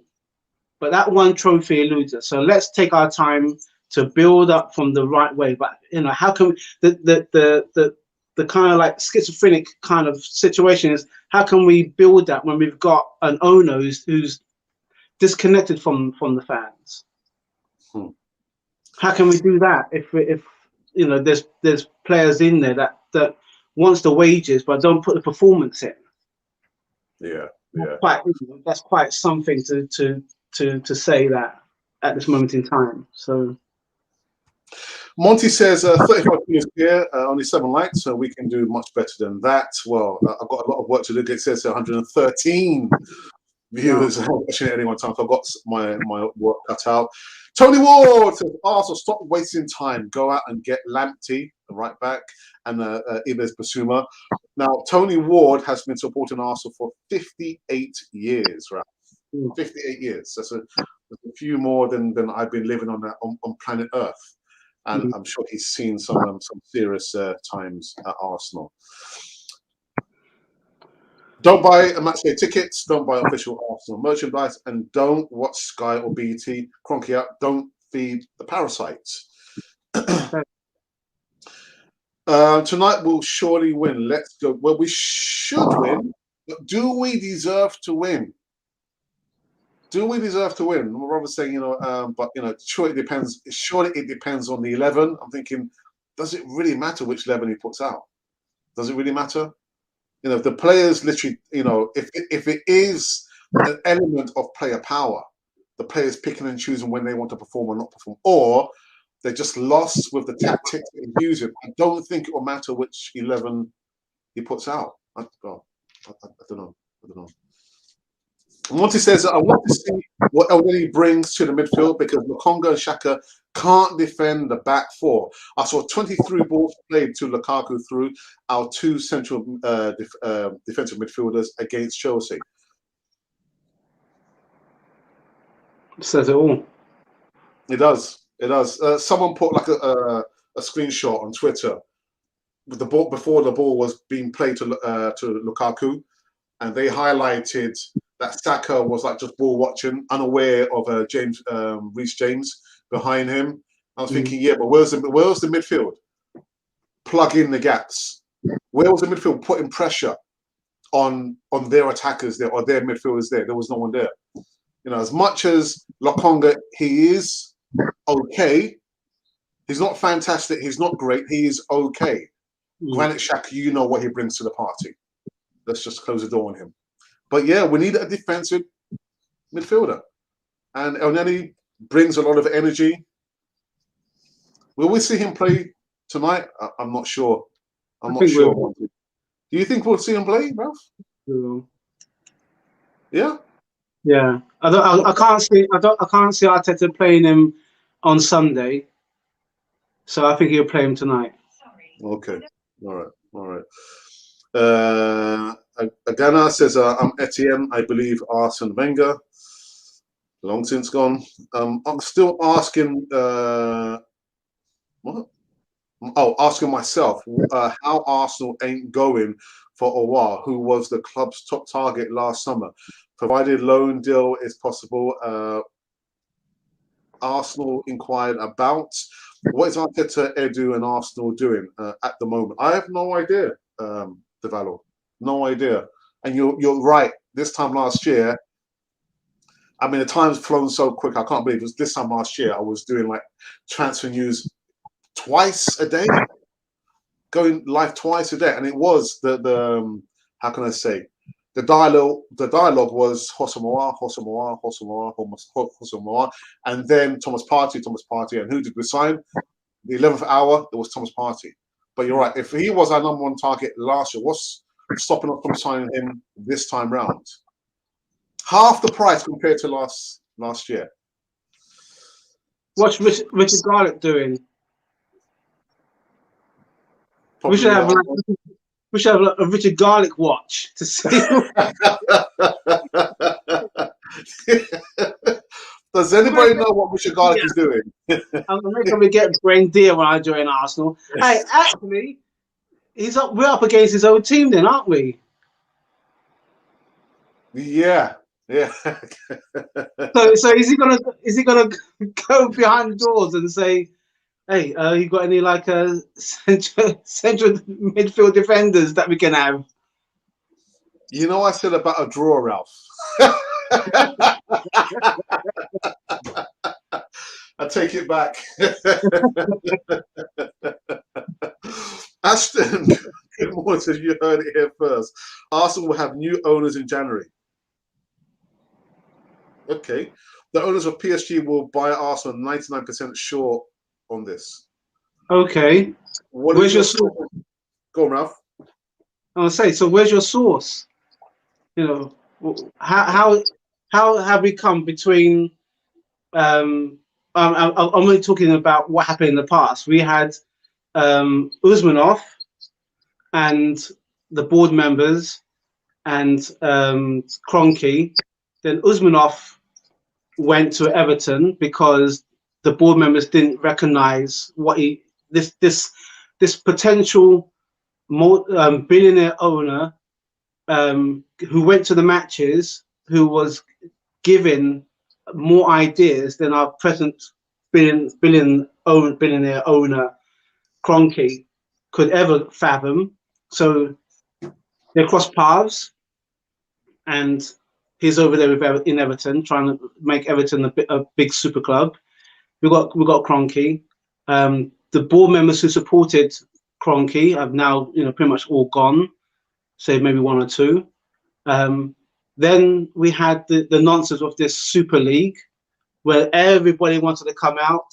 But that one trophy eludes us. So let's take our time to build up from the right way. But how can the kind of like schizophrenic kind of situation is, how can we build that when we've got an owner who's disconnected from the fans? How can we do that if there's players in there that wants the wages but don't put the performance in? Yeah. That's quite something to say that at this moment in time. So Monty says 35 years here, only 7 likes, so we can do much better than that. Well, I've got a lot of work to do. It says 113 viewers watching at any one time, so I've got my work cut out. Tony Ward says, Arsenal, stop wasting time. Go out and get Lamptey, right back, and Ives Basuma. Now, Tony Ward has been supporting Arsenal for 58 years, right? 58 years. That's a few more than I've been living on planet Earth. And I'm sure he's seen some serious times at Arsenal. Don't buy matchday tickets, don't buy official Arsenal merchandise, and don't watch Sky or BT. Cronky up, don't feed the parasites. Tonight we'll surely win. Let's go. Well, we should win, but do we deserve to win? Do we deserve to win? I'm rather saying, but sure it depends. Surely it depends on the 11. I'm thinking, does it really matter which 11 he puts out? Does it really matter? If the players literally, if it is an element of player power, the players picking and choosing when they want to perform or not perform, or they're just lost with the tactics and using. I don't think it will matter which 11 he puts out. I don't know. Monty says, I want to see what Elneny brings to the midfield because Lokonga and Xhaka can't defend the back four. I saw 23 balls played to Lukaku through our two central defensive midfielders against Chelsea. Says it all. It does. It does. Someone put like a screenshot on Twitter with the ball before the ball was being played to Lukaku, and they highlighted that Saka was like just ball watching, unaware of Reece James behind him. I was thinking, yeah, but where's the midfield? Plug in the gaps. Where was the midfield putting pressure on their attackers there or their midfielders there? There was no one there. As much as Lokonga, he is okay. He's not fantastic. He's not great. He is okay. Granit Xhaka, you know what he brings to the party. Let's just close the door on him. But yeah, we need a defensive midfielder. And Elneny brings a lot of energy. Will we see him play tonight? I'm not sure. I'm not sure. Do you think we'll see him play, Ralph? Yeah? Yeah. I can't see Arteta playing him on Sunday. So I think he'll play him tonight. Okay. All right. Agana says, I'm Etienne. I believe Arsene Wenger. Long since gone. I'm still asking, what? Oh, asking myself how Arsenal ain't going for Aouar, who was the club's top target last summer. Provided loan deal is possible, Arsenal inquired about. What is Arteta, Edu, and Arsenal doing at the moment? I have no idea, Devalo. No idea. And you're right. This time last year, I mean, the time's flown so quick. I can't believe it was this time last year. I was doing like transfer news twice a day, going live twice a day, and it was the how can I say, the dialogue was Hosamoa, and then Thomas Partey, and who did we sign? The 11th hour, it was Thomas Partey. But you're right, if he was our number one target last year, what's stopping us from signing him this time round? Half the price compared to last year. What's Richard Garlick doing? Probably, We should have a Richard Garlick watch to see. Does anybody know what Richard Garlick is doing? I'm going to get brain dear when I join Arsenal. Hey, actually, we're up against his own team, then, aren't we? Yeah. So is he gonna go behind doors and say, "Hey, you got any like central midfield defenders that we can have?" You know, I said about a draw, Ralph. I take it back. Ashton, good morning. Says you heard it here first. Arsenal will have new owners in January. Okay. The owners of PSG will buy Arsenal 99% sure on this. Okay. Where's your source? Go on, Ralph. I'll say, so where's your source? You know, how have we come between I'm only talking about what happened in the past. We had Usmanov and the board members and Kroenke. Then Usmanov went to Everton because the board members didn't recognize what this potential billionaire owner who went to the matches, who was given more ideas than our present billionaire owner Kroenke could ever fathom. So they crossed paths, and he's over there in Everton trying to make Everton a big super club. We got Kroenke. The board members who supported Kroenke have now pretty much all gone, save maybe one or two. Then we had the nonsense of this Super League, where everybody wanted to come out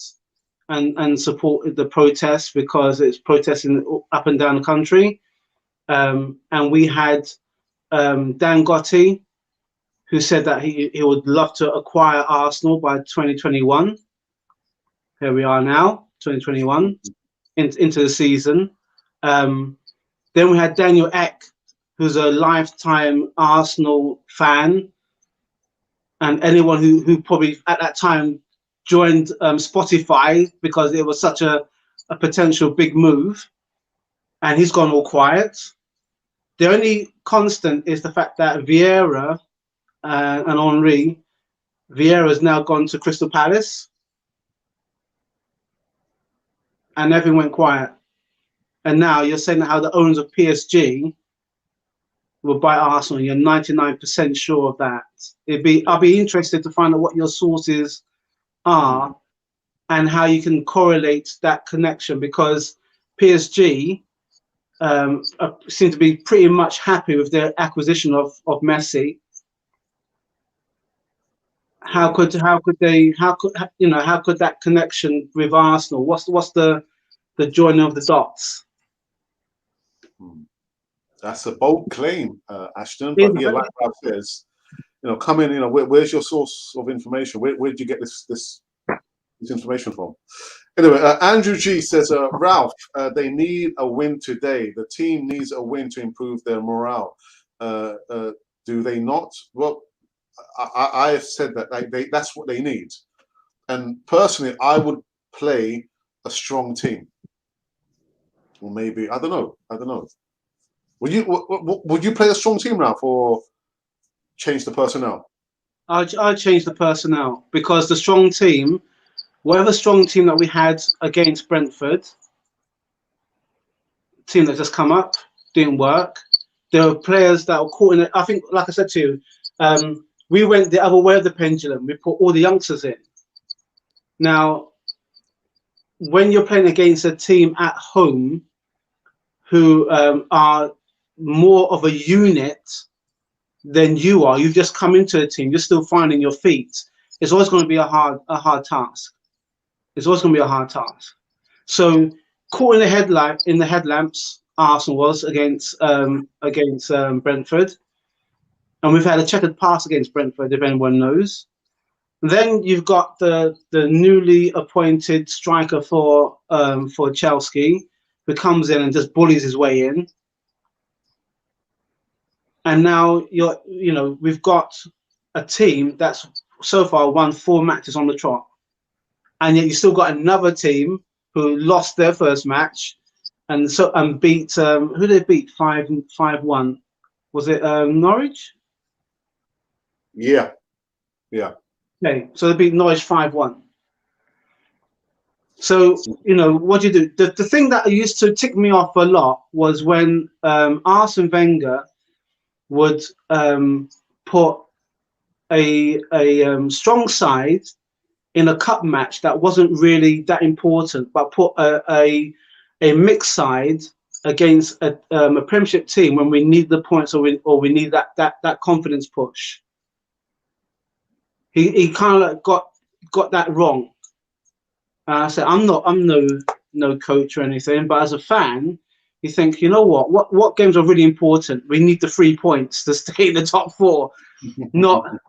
and support the protests because it's protesting up and down the country. And we had Dan Gotti, who said that he would love to acquire Arsenal by 2021. Here we are now, 2021, into the season. Then we had Daniel Ek, who's a lifetime Arsenal fan, and anyone who probably at that time joined Spotify because it was such a potential big move, and he's gone all quiet. The only constant is the fact that Vieira and Henry, Vieira's now gone to Crystal Palace, and everything went quiet. And now you're saying how the owners of PSG will buy Arsenal. You're 99% sure of that. I'll be interested to find out what your sources are and how you can correlate that connection, because PSG seem to be pretty much happy with their acquisition of Messi. How could that connection with Arsenal? What's the joining of the dots? That's a bold claim, Ashton. But yeah, like Ralph says, come in. Where's your source of information? Where did you get this information from? Anyway, Andrew G says, Ralph, they need a win today. The team needs a win to improve their morale. Do they not? Well, I have said that that's what they need. And personally, I would play a strong team. Or maybe, I don't know. Would you play a strong team, Ralph, or change the personnel? I'd change the personnel, because the strong team, whatever strong team that we had against Brentford, team that just come up, didn't work. There were players that were caught in it. I think, like I said to you, we went the other way of the pendulum. We put all the youngsters in. Now, when you're playing against a team at home who are more of a unit than you are, you've just come into a team, you're still finding your feet. It's always going to be a hard task. It's always going to be a hard task. So, caught in the headlamps, Arsenal was against Brentford, and we've had a checkered past against Brentford, if anyone knows. Then you've got the newly appointed striker for Chelsea, who comes in and just bullies his way in. and now we've got a team that's so far won 4 matches on the trot, and yet you still got another team who lost their first match, and beat who they beat 5-1. Was it Norwich? Yeah. Okay, so they beat Norwich 5-1. So, what do you do? The thing that used to tick me off a lot was when Arsene Wenger would put a strong side in a cup match that wasn't really that important, but put a mixed side against a Premiership team when we need the points, or we need that confidence push. He kind of got that wrong. I said, I'm no coach or anything, but as a fan, you think, you know what games are really important? We need the 3 points to stay in the top 4, not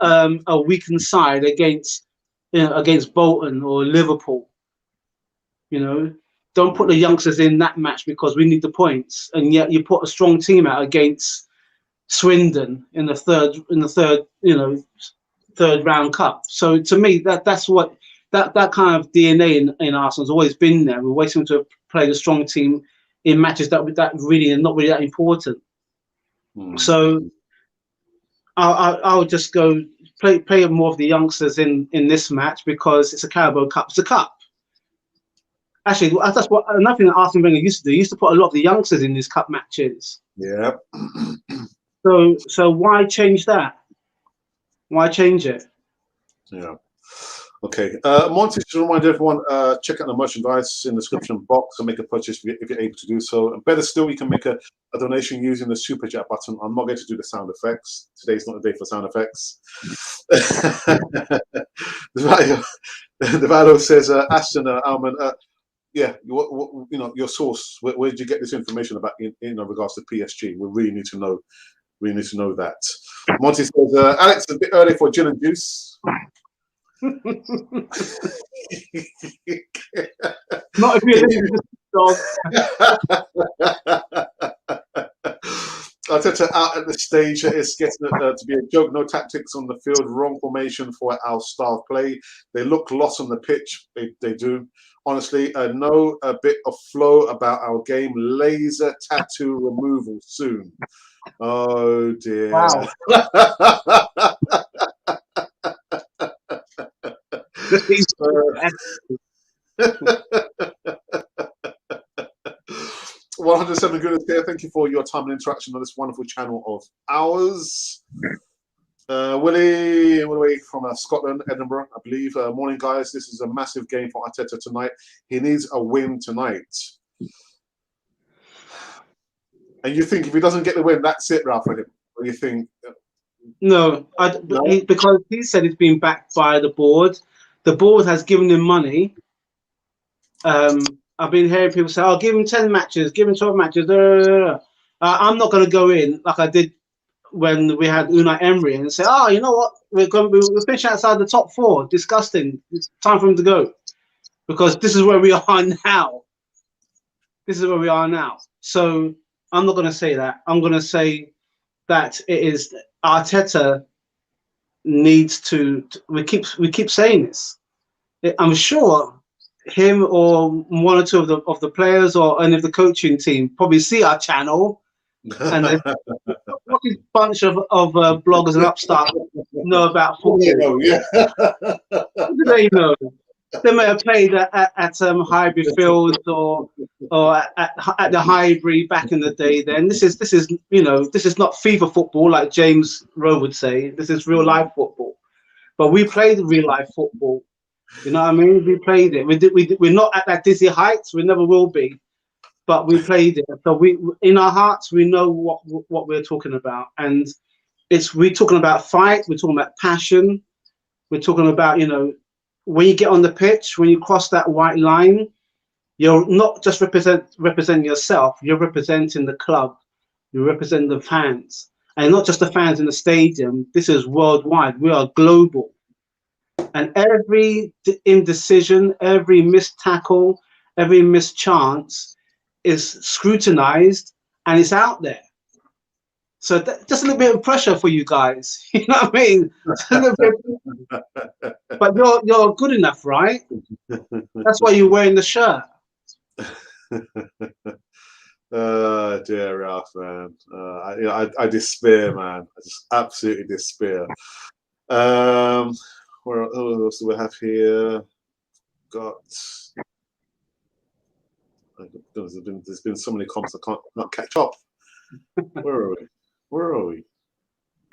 a weakened side against Bolton or Liverpool. Don't put the youngsters in that match because we need the points, and yet you put a strong team out against Swindon in the third round cup. So to me, that's what that kind of DNA in Arsenal's always been there. We're waiting to play the strong team in matches that really are not really that important. So I'll just go play more of the youngsters in this match because it's a Carabao Cup. It's a cup. Actually, that's what another thing that Arsene Wenger used to do. He used to put a lot of the youngsters in these cup matches. Yeah. So why change that? Why change it? Yeah. Okay. Monty, to remind everyone, check out the merchandise in the description box and make a purchase if you're able to do so. And better still, you can make a donation using the super chat button. I'm not going to do the sound effects. Today's not the day for sound effects. The Valo says, Aston Alman, your source. Where did you get this information about in regards to PSG? We really need to know. We need to know that. Monty says, Alex, a bit early for gin and juice. Not if you're listening to dog. Arteta out at the stage is getting it to be a joke. No tactics on the field. Wrong formation for our style of play. They look lost on the pitch. They do. Honestly, know a bit of flow about our game. Laser tattoo removal soon. Oh dear. Wow. $107 goodness there. Thank you for your time and interaction on this wonderful channel of ours. Willie, all the way from Scotland, Edinburgh, I believe. Morning, guys. This is a massive game for Arteta tonight. He needs a win tonight. And you think if he doesn't get the win, that's it, Ralph, for him? Or you think? No, because he said it's been backed by the board. The board has given him money. I've been hearing people say, "Oh, give him 10 matches, give him 12 matches." I'm not going to go in like I did when we had Unai Emery and say, "Oh, you know what? We're finishing outside the top 4. Disgusting. It's time for him to go," because this is where we are now. This is where we are now. So I'm not going to say that. I'm going to say that it is Arteta needs to. We keep saying this. I'm sure him or one or two of the players or any of the coaching team probably see our channel, and what this bunch of bloggers and upstarts know about football. Yeah. What do they know? They may have played at Highbury Fields or at the Highbury back in the day. Then this is not FIFA football like James Rowe would say. This is real life football. But we played real life football. You know what I mean? We played it. We're not at that dizzy heights. We never will be. But we played it. So we, in our hearts, we know what we're talking about. And we're talking about fight. We're talking about passion. We're talking about, when you get on the pitch, when you cross that white line, you're not just representing yourself. You're representing the club. You're representing the fans. And not just the fans in the stadium. This is worldwide. We are global. And every indecision, every missed tackle, every missed chance is scrutinized and it's out there. So just a little bit of pressure for you guys. You know what I mean? Just a little bit. But you're good enough, right? That's why you're wearing the shirt. Dear Ralph, man. I despair, man. I just absolutely despair. Where else do we have here? Got. There's been so many comments I can't catch up. Where are we?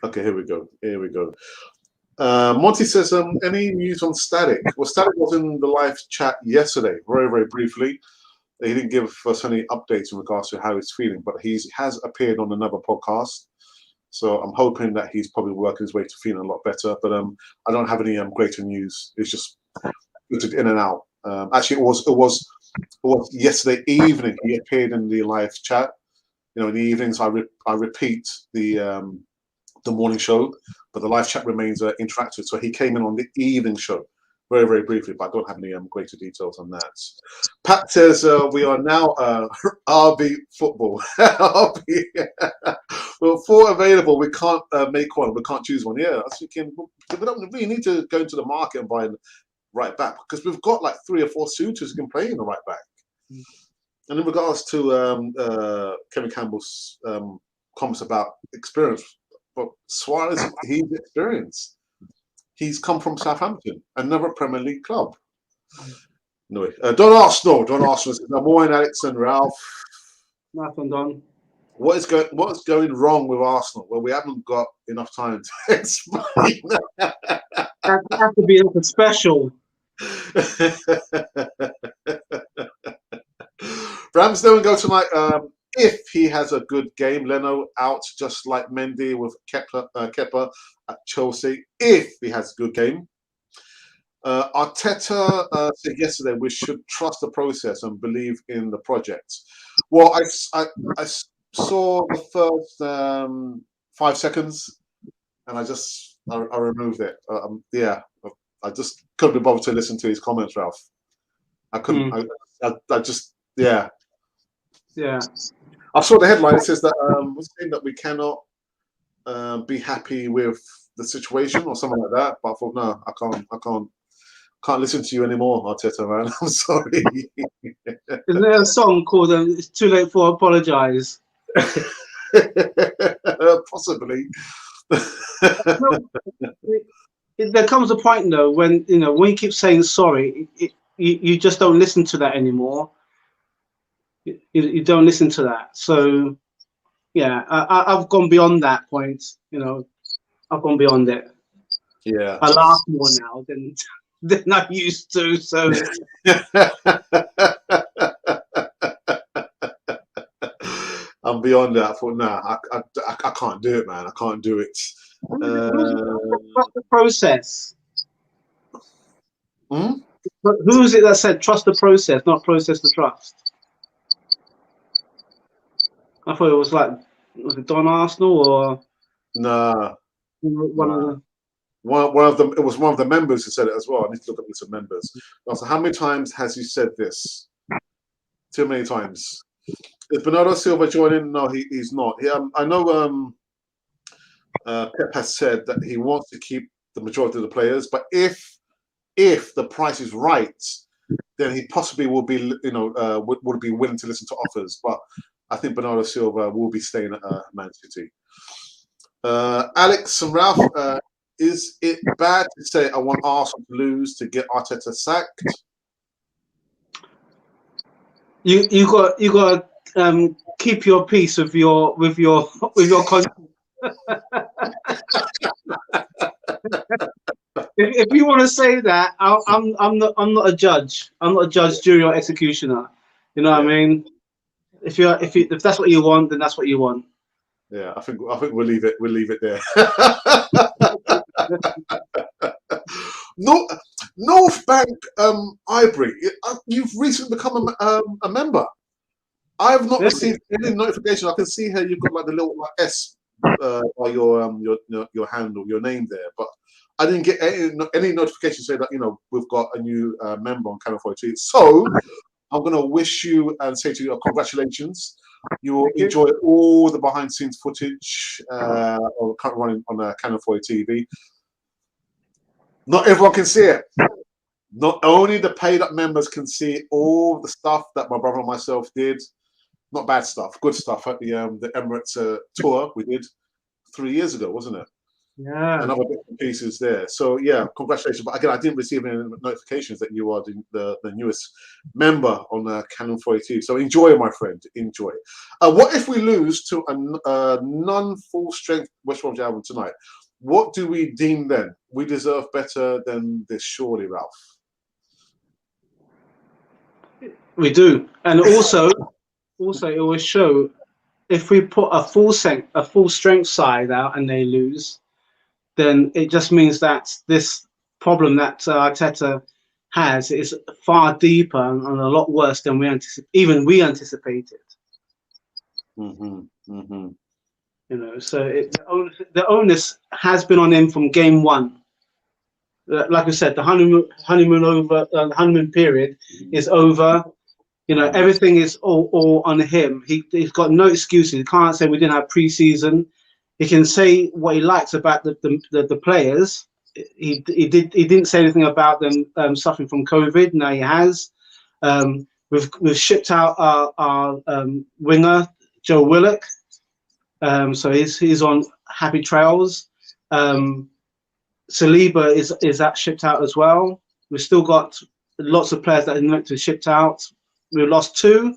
Okay, here we go. Monty says, any news on Static? Well, Static was in the live chat yesterday, very, very briefly. He didn't give us any updates in regards to how he's feeling, but he has appeared on another podcast. So I'm hoping that he's probably working his way to feeling a lot better. But I don't have any greater news. It's just filtered in and out. Actually, it was yesterday evening. He appeared in the live chat. You know, in the evenings I repeat the morning show, but the live chat remains interactive. So he came in on the evening show, very, very briefly, but I don't have any greater details on that. Pat says we are now RB football. RB. Well, 4 available. We can't make one. We can't choose one. Yeah, I was thinking we don't really need to go into the market and buy a right back because we've got like 3 or 4 suitors who can play in the right back. And in regards to Kevin Campbell's comments about experience, but Suarez, he's experienced. He's come from Southampton, another Premier League club. Anyway, Don Arsenal says, "Good morning, Alex and Ralph." Nothing, Don. What is going wrong with Arsenal? Well, we haven't got enough time to explain. That has to be like a special. Ramsdale go tonight. If he has a good game, Leno out just like Mendy with Kepa at Chelsea. If he has a good game, Arteta said yesterday we should trust the process and believe in the project. Well, I saw the first 5 seconds, and I removed it. Yeah, I just couldn't be bothered to listen to his comments, Ralph. I couldn't. I just yeah. I saw the headline. It says that we're saying that we cannot be happy with the situation or something like that. But I thought, no, I can't listen to you anymore, Arteta, man. I'm sorry. Isn't there a song called "It's Too Late for Apologize"? Possibly. There comes a point though when when you keep saying sorry, you just don't listen to that anymore. You don't listen to that. So yeah, I've gone beyond that point. I've gone beyond it. Yeah, I laugh more now than I used to. So I'm beyond that. I thought, nah, I can't do it, man. I can't do it. Trust the process. Hmm? But who is it that said trust the process, not process the trust? I thought it was it Don Arsenal or Nah. one of the. One of them. It was one of the members who said it as well. I need to look up the list of members. So, how many times has he said this? Too many times. Is Bernardo Silva joining? No, he's not. I know. Pep has said that he wants to keep the majority of the players, but if the price is right, then he possibly will be, would be willing to listen to offers. But I think Bernardo Silva will be staying at Man City. Alex and Ralph, is it bad to say I want Arsenal to lose to get Arteta sacked? You got keep your peace with your conscience. If you want to say that, I'm not a judge. I'm not a judge, jury, or executioner. You know what I mean? If that's what you want, then that's what you want. Yeah, I think we'll leave it. We'll leave it there. No, North Bank, Ivory. You've recently become a member. I have not received any notification. I can see here you've got like the little S by your handle, your name there, but I didn't get any notification saying that we've got a new member on Channel 42. So I'm going to wish you and say to you congratulations. You will Thank you. enjoy all the behind-the-scenes footage currently running on Canon 40 TV. Not everyone can see it. Not only the paid-up members can see all the stuff that my brother and myself did. Not bad stuff, good stuff at the Emirates tour we did 3 years ago, wasn't it? Yeah. And other bits and pieces there. So yeah, congratulations. But again, I didn't receive any notifications that you are the newest member on Canon 40. So enjoy, my friend, enjoy. What if we lose to a non-full strength West Bromwich Albion tonight? What do we deem then? We deserve better than this, surely, Ralph. We do, and also it will show if we put a full strength side out and they lose, then it just means that this problem that Arteta has is far deeper and a lot worse than we anticipated. Mm-hmm. You know, so the onus has been on him from game one. Like I said, the honeymoon period is over. You know, everything is all on him. He's got no excuses. He can't say we didn't have pre-season. He can say what he likes about the players. He didn't say anything about them suffering from COVID. Now he has. We've shipped out our winger Joe Willock. So he's on happy trails. Saliba is that shipped out as well. We've still got lots of players that are meant to be shipped out. We lost 2.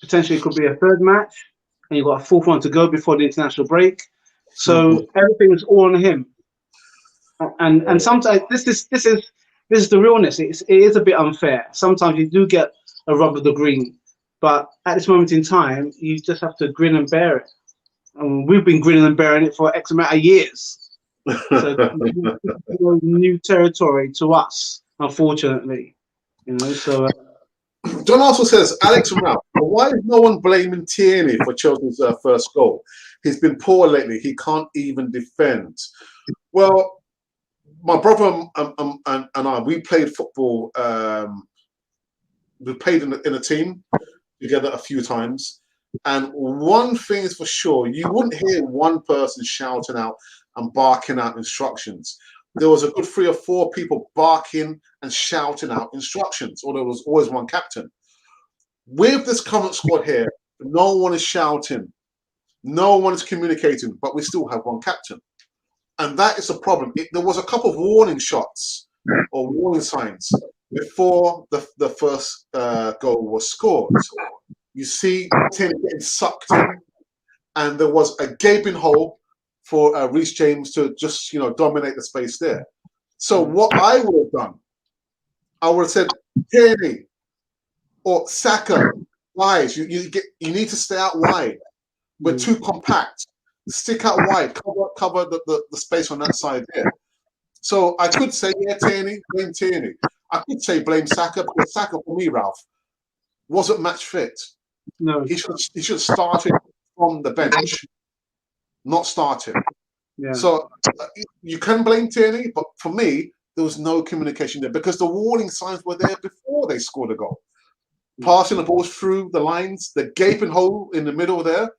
Potentially, it could be a 3rd match, and you've got a 4th one to go before the international break. So everything is all on him. And sometimes this is the realness. It is a bit unfair. Sometimes you do get a rub of the green, but at this moment in time, you just have to grin and bear it. And we've been grinning and bearing it for X amount of years. So new territory to us, unfortunately. You know, so. John also says, Alex and Ralph, why is no one blaming Tierney for Chelsea's first goal? He's been poor lately. He can't even defend. Well, my brother and I, we played football. We played in a team together a few times. And one thing is for sure, you wouldn't hear one person shouting out and barking out instructions. There was a good 3 or 4 people barking and shouting out instructions, or there was always one captain. With this current squad here, no one is shouting, no one is communicating, but we still have one captain. And that is a problem. There was a couple of warning shots or warning signs before the first goal was scored. You see Tim getting sucked in, and there was a gaping hole for Reece James to just, dominate the space there. So what I would have done, I would have said, Tierney or Saka, guys, you need to stay out wide. We're too compact. Stick out wide. Cover the space on that side there. So I could say, yeah, Tierney, blame Tierney. I could say blame Saka, because Saka, for me, Ralph, wasn't match fit. No, he should start it from the bench, not start him. Yeah. So you can blame Tierney, but for me, there was no communication there because the warning signs were there before they scored a goal. Passing the balls through the lines, the gaping hole in the middle there,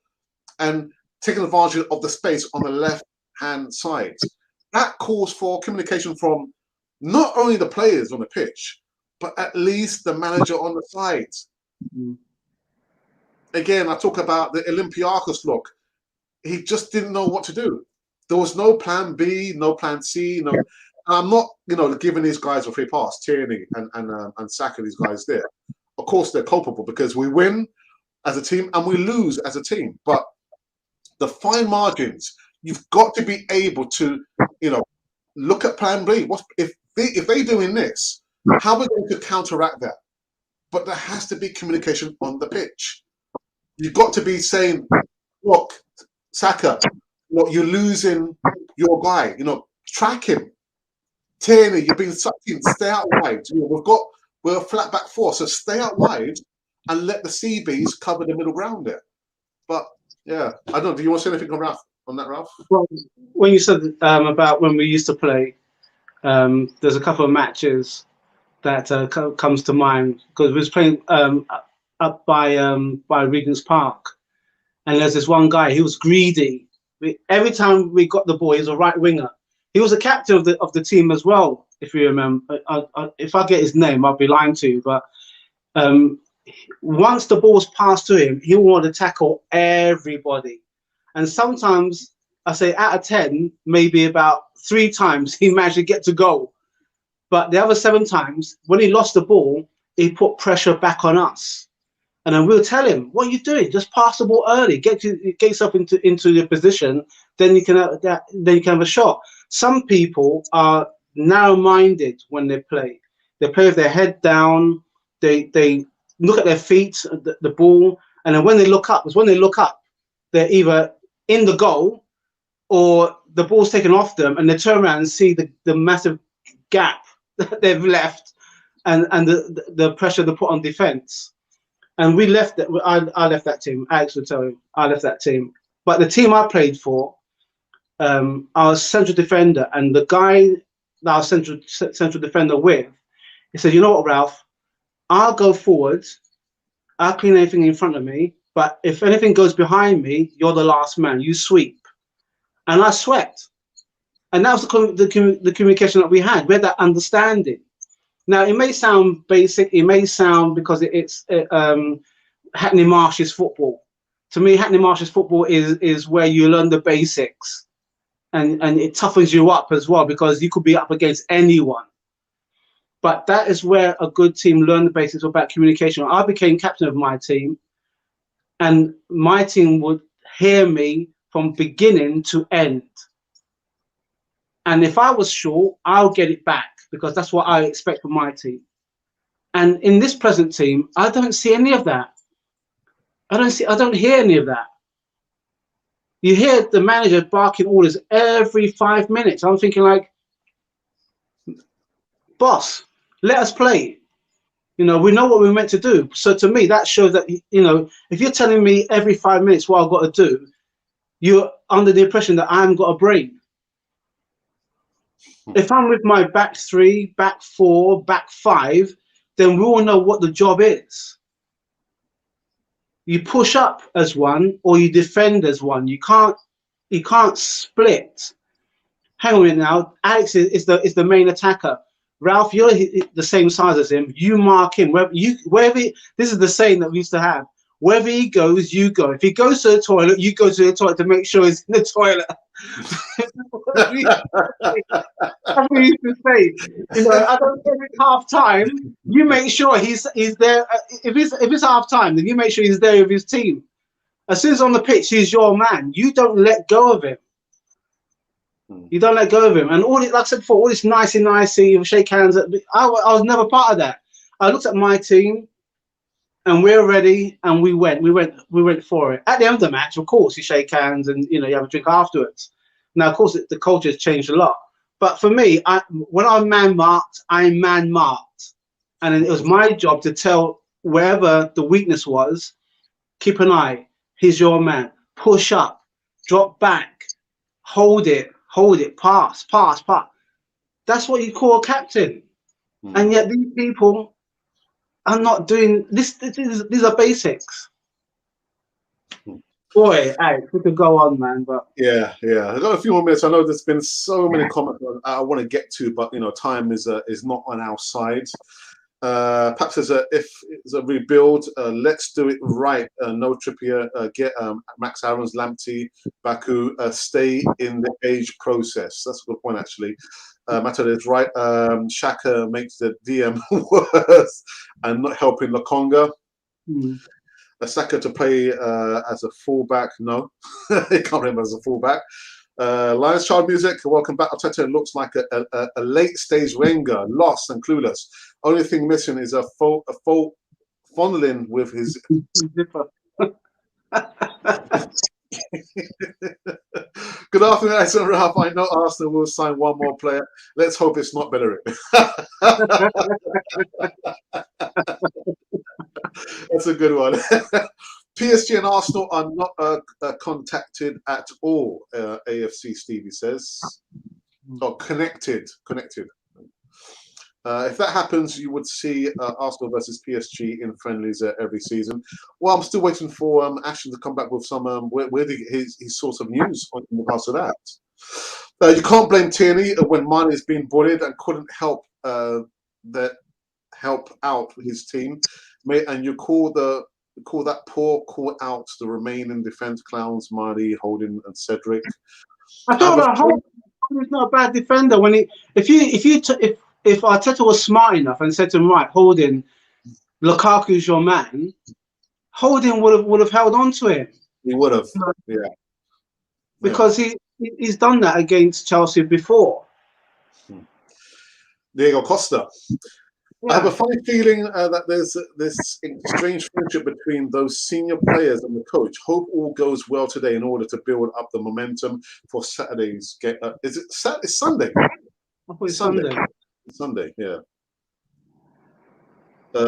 and taking advantage of the space on the left-hand side. That calls for communication from not only the players on the pitch, but at least the manager on the side. Again, I talk about the Olympiacos look. He just didn't know what to do. There was no plan B, no plan C. No, I'm not, giving these guys a free pass, Tierney and Saka, these guys there. Of course, they're culpable because we win as a team and we lose as a team. But the fine margins, you've got to be able to, look at plan B. What if they're doing this? How are we going to counteract that? But there has to be communication on the pitch. You've got to be saying, look, Saka, you're losing your guy. Track him. Tierney, you've been sucked in. Stay out wide. We're a flat back 4, so stay out wide and let the CBs cover the middle ground there. But yeah, I don't know. Do you want to say anything on that, Ralph? Well, when you said about when we used to play, there's a couple of matches that comes to mind because we was playing by Regent's Park, and there's this one guy. He was greedy. Every time we got the ball, he was a right winger. He was a captain of the team as well. If you remember, if I get his name, I'll be lying to you. But once the ball's passed to him, he will want to tackle everybody. And sometimes, I say out of 10, maybe about 3 times he managed to get to goal. But the other 7 times, when he lost the ball, he put pressure back on us. And then we'll tell him, "What are you doing? Just pass the ball early. Get yourself into your position. Then you can have a shot." Some people are narrow-minded when they play. They play with their head down. They look at their feet, the ball, and then when they look up, they're either in the goal or the ball's taken off them, and they turn around and see the massive gap that they've left, and the pressure they put on defense. And we left that. I left that team. Alex would tell you, I left that team. But the team I played for, I was central defender, and the guy that I was central defender with, he said, "You know what, Ralph? I'll go forward. I'll clean anything in front of me. But if anything goes behind me, you're the last man. You sweep." And I swept. And that was the communication that we had. We had that understanding. Now, it may sound basic. It may sound because it's Hackney Marshes football. To me, Hackney Marshes football is where you learn the basics. And it toughens you up as well, because you could be up against anyone. But that is where a good team learned the basics about communication. I became captain of my team, and my team would hear me from beginning to end. And if I was short, I'll get it back, because that's what I expect from my team. And in this present team, I don't see any of that. I don't hear any of that. You hear the manager barking orders every 5 minutes. I'm thinking, like, boss, let us play. We know what we're meant to do. So to me, that shows that, if you're telling me every 5 minutes what I've got to do, you're under the impression that I haven't got a brain. If I'm with my back 3, back 4, back 5, then we all know what the job is. You push up as one, or you defend as one. You can't split. Hang on a minute now. Alex is the main attacker. Ralph, you're the same size as him. You mark him. This is the saying that we used to have. Wherever he goes, you go. If he goes to the toilet, you go to the toilet to make sure he's in the toilet. That's what we used to say. I don't think every half time, you make sure he's there. If it's half time, then you make sure he's there with his team. As soon as on the pitch, he's your man. You don't let go of him. You don't let go of him. And all this, like I said before, all this nicey, shake hands. I was never part of that. I looked at my team, and we're ready, and we went for it. At the end of the match, of course, you shake hands and you have a drink afterwards. Now, of course, the culture has changed a lot. But for me, when I'm man marked, I'm man marked, and it was my job to tell wherever the weakness was, keep an eye. He's your man. Push up, drop back, hold it, pass. That's what you call a captain. And yet these people are not doing this. These are basics. Boy, Alex, we could go on, man. But yeah, I've got a few more minutes. I know there's been so many comments I want to get to, but time is not on our side. Perhaps if it's a rebuild, let's do it right. No Trippier, get Max Aarons, Lamptey, Baku, stay in the age process. That's a good point, actually. Matter is right. Xhaka makes the DM worse and not helping Lokonga. Saka to play as a fullback. No, he can't play as a fullback. Lions Child Music, welcome back. Arteta looks like a late stage Wenger, lost and clueless. Only thing missing is a full fondling with his. Good afternoon, Alison Ralph. I know Arsenal will sign one more player. Let's hope it's not Bellerin. That's a good one. PSG and Arsenal are not contacted at all. AFC Stevie says, or connected. If that happens, you would see Arsenal versus PSG in friendlies every season. Well, I'm still waiting for Ashton to come back with some where his source of news in regards to that. You can't blame Tierney when Mane is being bullied and couldn't help out his team, and you call that poor call out the remaining defence clowns, Mane, Holding, and Cedric. I thought that Holding is not a bad defender. When if Arteta was smart enough and said to him, right, Holding, Lukaku's your man, Holding would have held on to him. He would have, yeah. Because he's done that against Chelsea before. Diego Costa. Yeah. I have a funny feeling that there's this strange friendship between those senior players and the coach. Hope all goes well today in order to build up the momentum for Saturday's game. It's Sunday? It's Sunday. Sunday, yeah.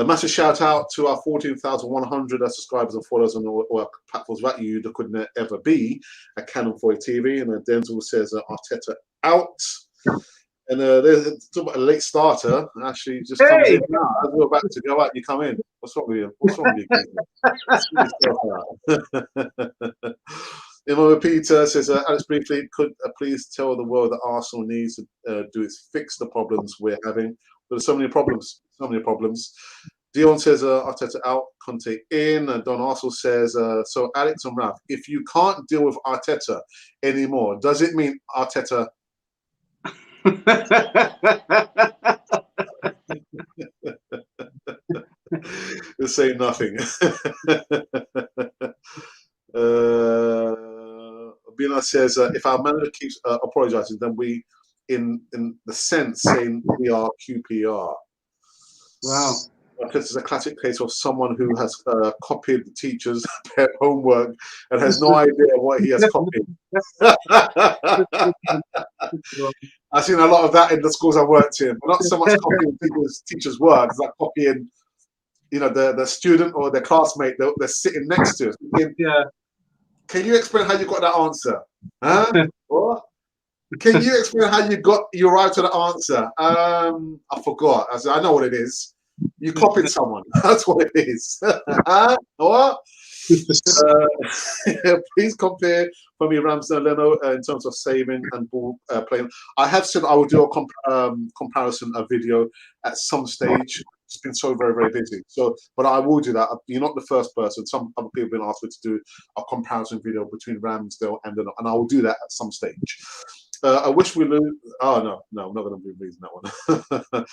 Massive shout out to our 14,100 subscribers and followers on all platforms. Without you, there couldn't ever be a Canon 40 TV. And Denzel says Arteta out. And there's talk about a late starter. Actually, just comes in now. As we're about to go out, you come in. What's wrong with you? What's wrong with you? Imam Peter says, Alex, briefly, could please tell the world that Arsenal needs to do is fix the problems we're having. There's so many problems, Dion says, Arteta out, Conte in. Don Arsenal says, so Alex and Ralph, if you can't deal with Arteta anymore, does it mean Arteta? They're saying nothing. Bina says, if our manager keeps apologizing, then we, in the sense, saying we are QPR. Wow. This is a classic case of someone who has copied the teacher's homework and has no idea what he has copied. I've seen a lot of that in the schools I worked in. Not so much copying people's teachers' work, it's like copying, the student or their classmate they're sitting next to us. Yeah. Can you explain how you got that answer? Huh? What? Can you explain how you arrived to the answer? I forgot. I said, I know what it is. You copied someone. That's what it is. What? Please compare for me Ramsey and Leno in terms of saving and ball playing. I have said I will do a comparison, a video at some stage. It's been so very, very busy. But I will do that. You're not the first person. Some other people have been asked me to do a comparison video between Ramsdale and Leno, and I will do that at some stage. I wish we lose. Oh no, I'm not going to be losing that one.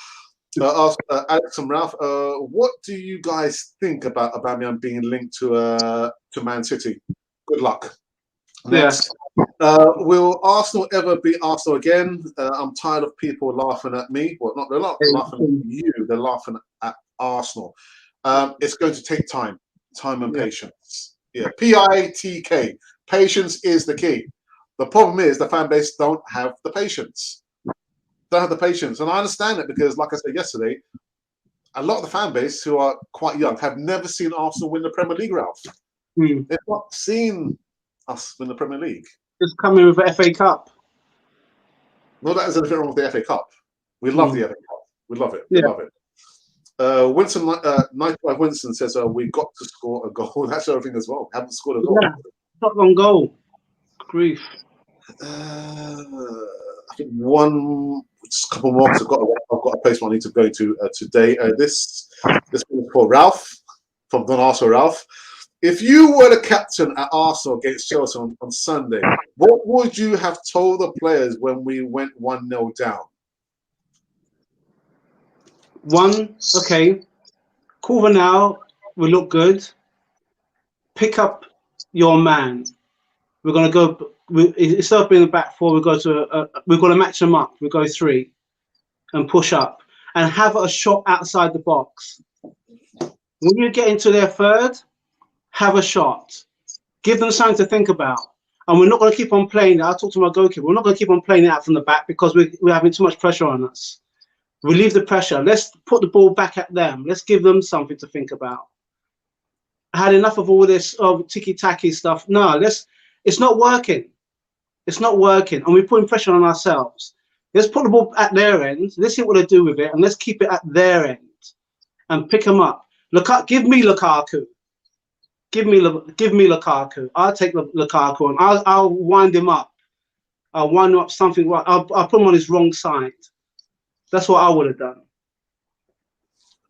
Alex and Ralph, what do you guys think about Aubameyang being linked to Man City? Good luck. Next, will Arsenal ever beat Arsenal again? I'm tired of people laughing at me. Well, they're not laughing at you. They're laughing at Arsenal. It's going to take time and patience. Yeah, PITK. Patience is the key. The problem is the fan base don't have the patience. Don't have the patience, and I understand it because, like I said yesterday, a lot of the fan base who are quite young have never seen Arsenal win the Premier League, Ralph. They've not seen us win the Premier League. Just coming with the FA Cup. No, that is anything wrong with the FA Cup. We love the FA Cup. We love it. We love it. Winston, 95 Winston says, we got to score a goal. That's everything as well. Haven't scored a goal. Yeah, not on goal. Grief. I think just a couple more. I've got a place I need to go to today. This one is for Ralph from Don Arsenal. Ralph, if you were the captain at Arsenal against Chelsea on Sunday, what would you have told the players when we went 1-0 down? Okay. Corvinal will look good. Pick up your man. We're going to go. Instead of being a back four, we're going to match them up. We go 3 and push up and have a shot outside the box. When you get into their third, have a shot. Give them something to think about. And we're not going to keep on playing it. I talked to my goalkeeper. We're not going to keep on playing it out from the back because we're having too much pressure on us. Relieve the pressure. Let's put the ball back at them. Let's give them something to think about. I had enough of all this ticky-tacky stuff. No, it's not working. It's not working. And we're putting pressure on ourselves. Let's put the ball at their end. Let's see what they do with it, and let's keep it at their end and pick them up. Give me Lukaku. Give me Lukaku. I'll take Lukaku and I'll wind him up. I'll wind him up something right. I'll put him on his wrong side. That's what I would have done.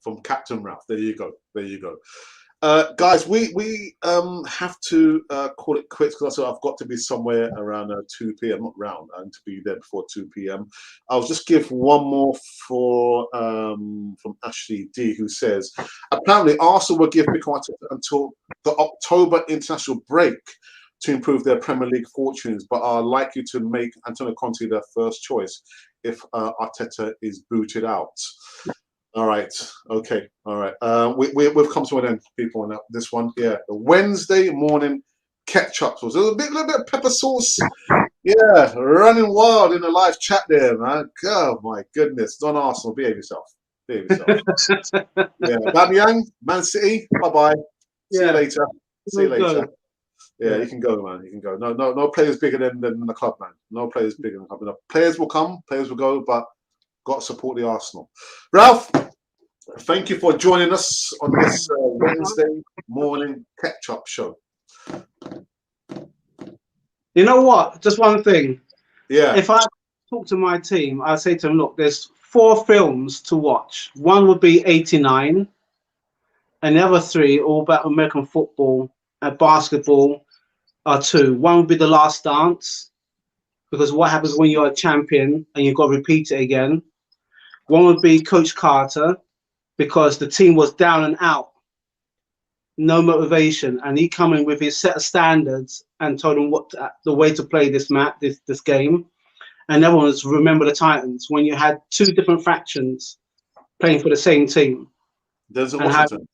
From Captain Ralph. There you go. There you go. Guys, we have to call it quits because I've got to be somewhere around 2 p.m. Not round. I need to be there before 2 p.m. I'll just give one more from Ashley D, who says, apparently Arsenal will give Mikel Arteta until the October international break to improve their Premier League fortunes, but are likely to make Antonio Conte their first choice if Arteta is booted out. All right. Okay. All right. We've come to an end, people, on this one. Yeah. The Wednesday morning ketchup sauce. There's a little bit of pepper sauce. Yeah. Running wild in the live chat there, man. Oh, my goodness. Don Arsenal, behave yourself. Behave yourself. Yeah. Bamiyang, Man City. Bye-bye. See you later. See you later. Yeah, you can go, man. You can go. No players bigger than the club, man. No players bigger than the club. No, players will come, players will go, but got to support the Arsenal. Ralph, thank you for joining us on this Wednesday morning catch-up show. You know what? Just one thing. Yeah. If I talk to my team, I'd say to them, look, there's 4 films to watch. One would be 89, and the other 3 all about American football and basketball are 2. One would be The Last Dance, because what happens when you're a champion and you've got to repeat it again. One would be Coach Carter, because the team was down and out, no motivation, and he come in with his set of standards and told them the way to play this game. And the other one was Remember the Titans, when you had 2 different factions playing for the same team. Denzel Washington.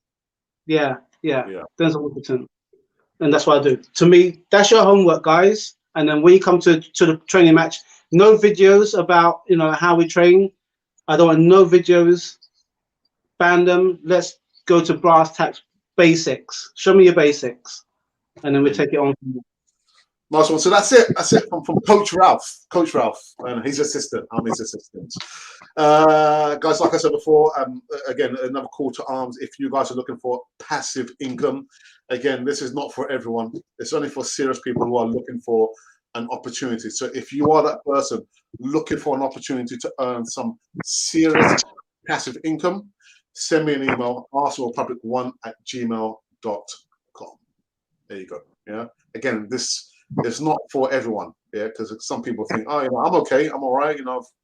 Yeah. Denzel Washington. And that's what I do. To me, that's your homework, guys. And then when you come to the training match, no videos about how we train. I don't want no videos. Ban them. Let's go to brass tacks, basics. Show me your basics, and then we take it on. Nice one. So that's it. That's it from Coach Ralph. Coach Ralph and his assistant. I'm his assistant. Guys, like I said before, again, another call to arms. If you guys are looking for passive income, again, this is not for everyone. It's only for serious people who are looking for an opportunity. So if you are that person looking for an opportunity to earn some serious passive income, send me an email, arsenalpublic1@gmail.com. There you go. Yeah. Again, this is not for everyone. Yeah, because some people think, oh, I'm okay, I'm all right.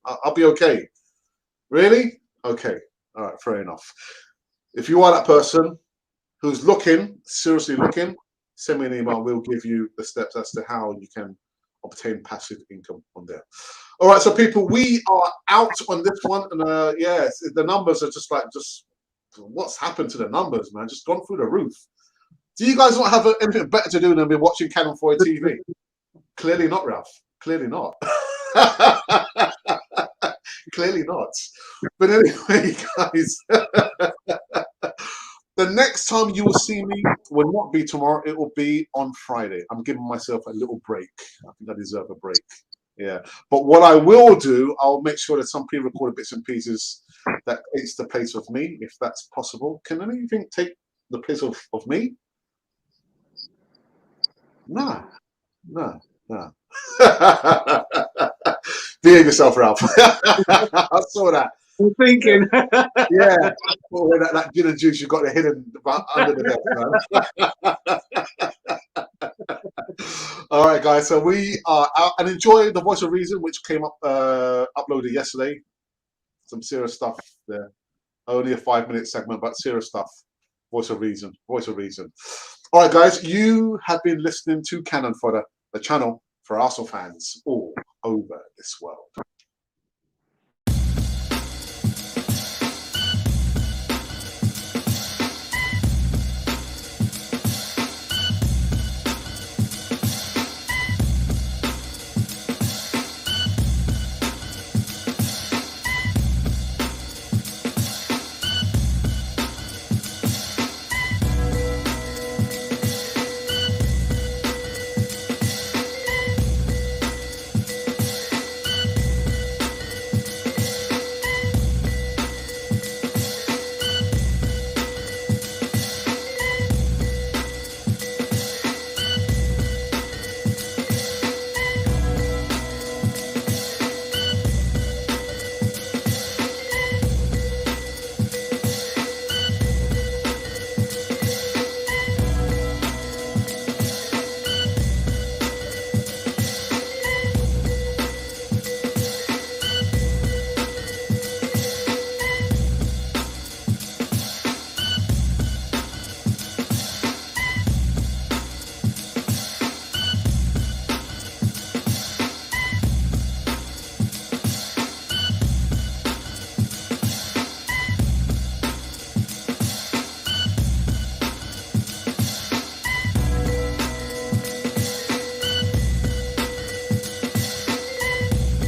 I'll be okay. Really? Okay. All right. Fair enough. If you are that person who's seriously looking, send me an email. We'll give you the steps as to how you can obtain passive income on there. All right, so people, we are out on this one, and the numbers are just what's happened to the numbers, man? Just gone through the roof. Do you guys not have anything better to do than be watching Canon 4 TV? Clearly not, Ralph. Clearly not. Clearly not. But anyway, guys, the next time you will see me will not be tomorrow. It will be on Friday. I'm giving myself a little break. I think I deserve a break. Yeah. But what I will do, I'll make sure that some pre-recorded bits and pieces that takes the place of me, if that's possible. Can anything take the place of me? No. Behave yourself, Ralph. I saw that. I'm thinking. Yeah. Oh, that gin and juice you got hidden under the desk, man. All right, guys. So we are out, and enjoy the Voice of Reason, which came up uploaded yesterday. Some serious stuff there. Only a 5-minute segment, but serious stuff. Voice of Reason. Voice of Reason. All right, guys. You have been listening to Cannon Fodder, the channel for Arsenal fans all over this world.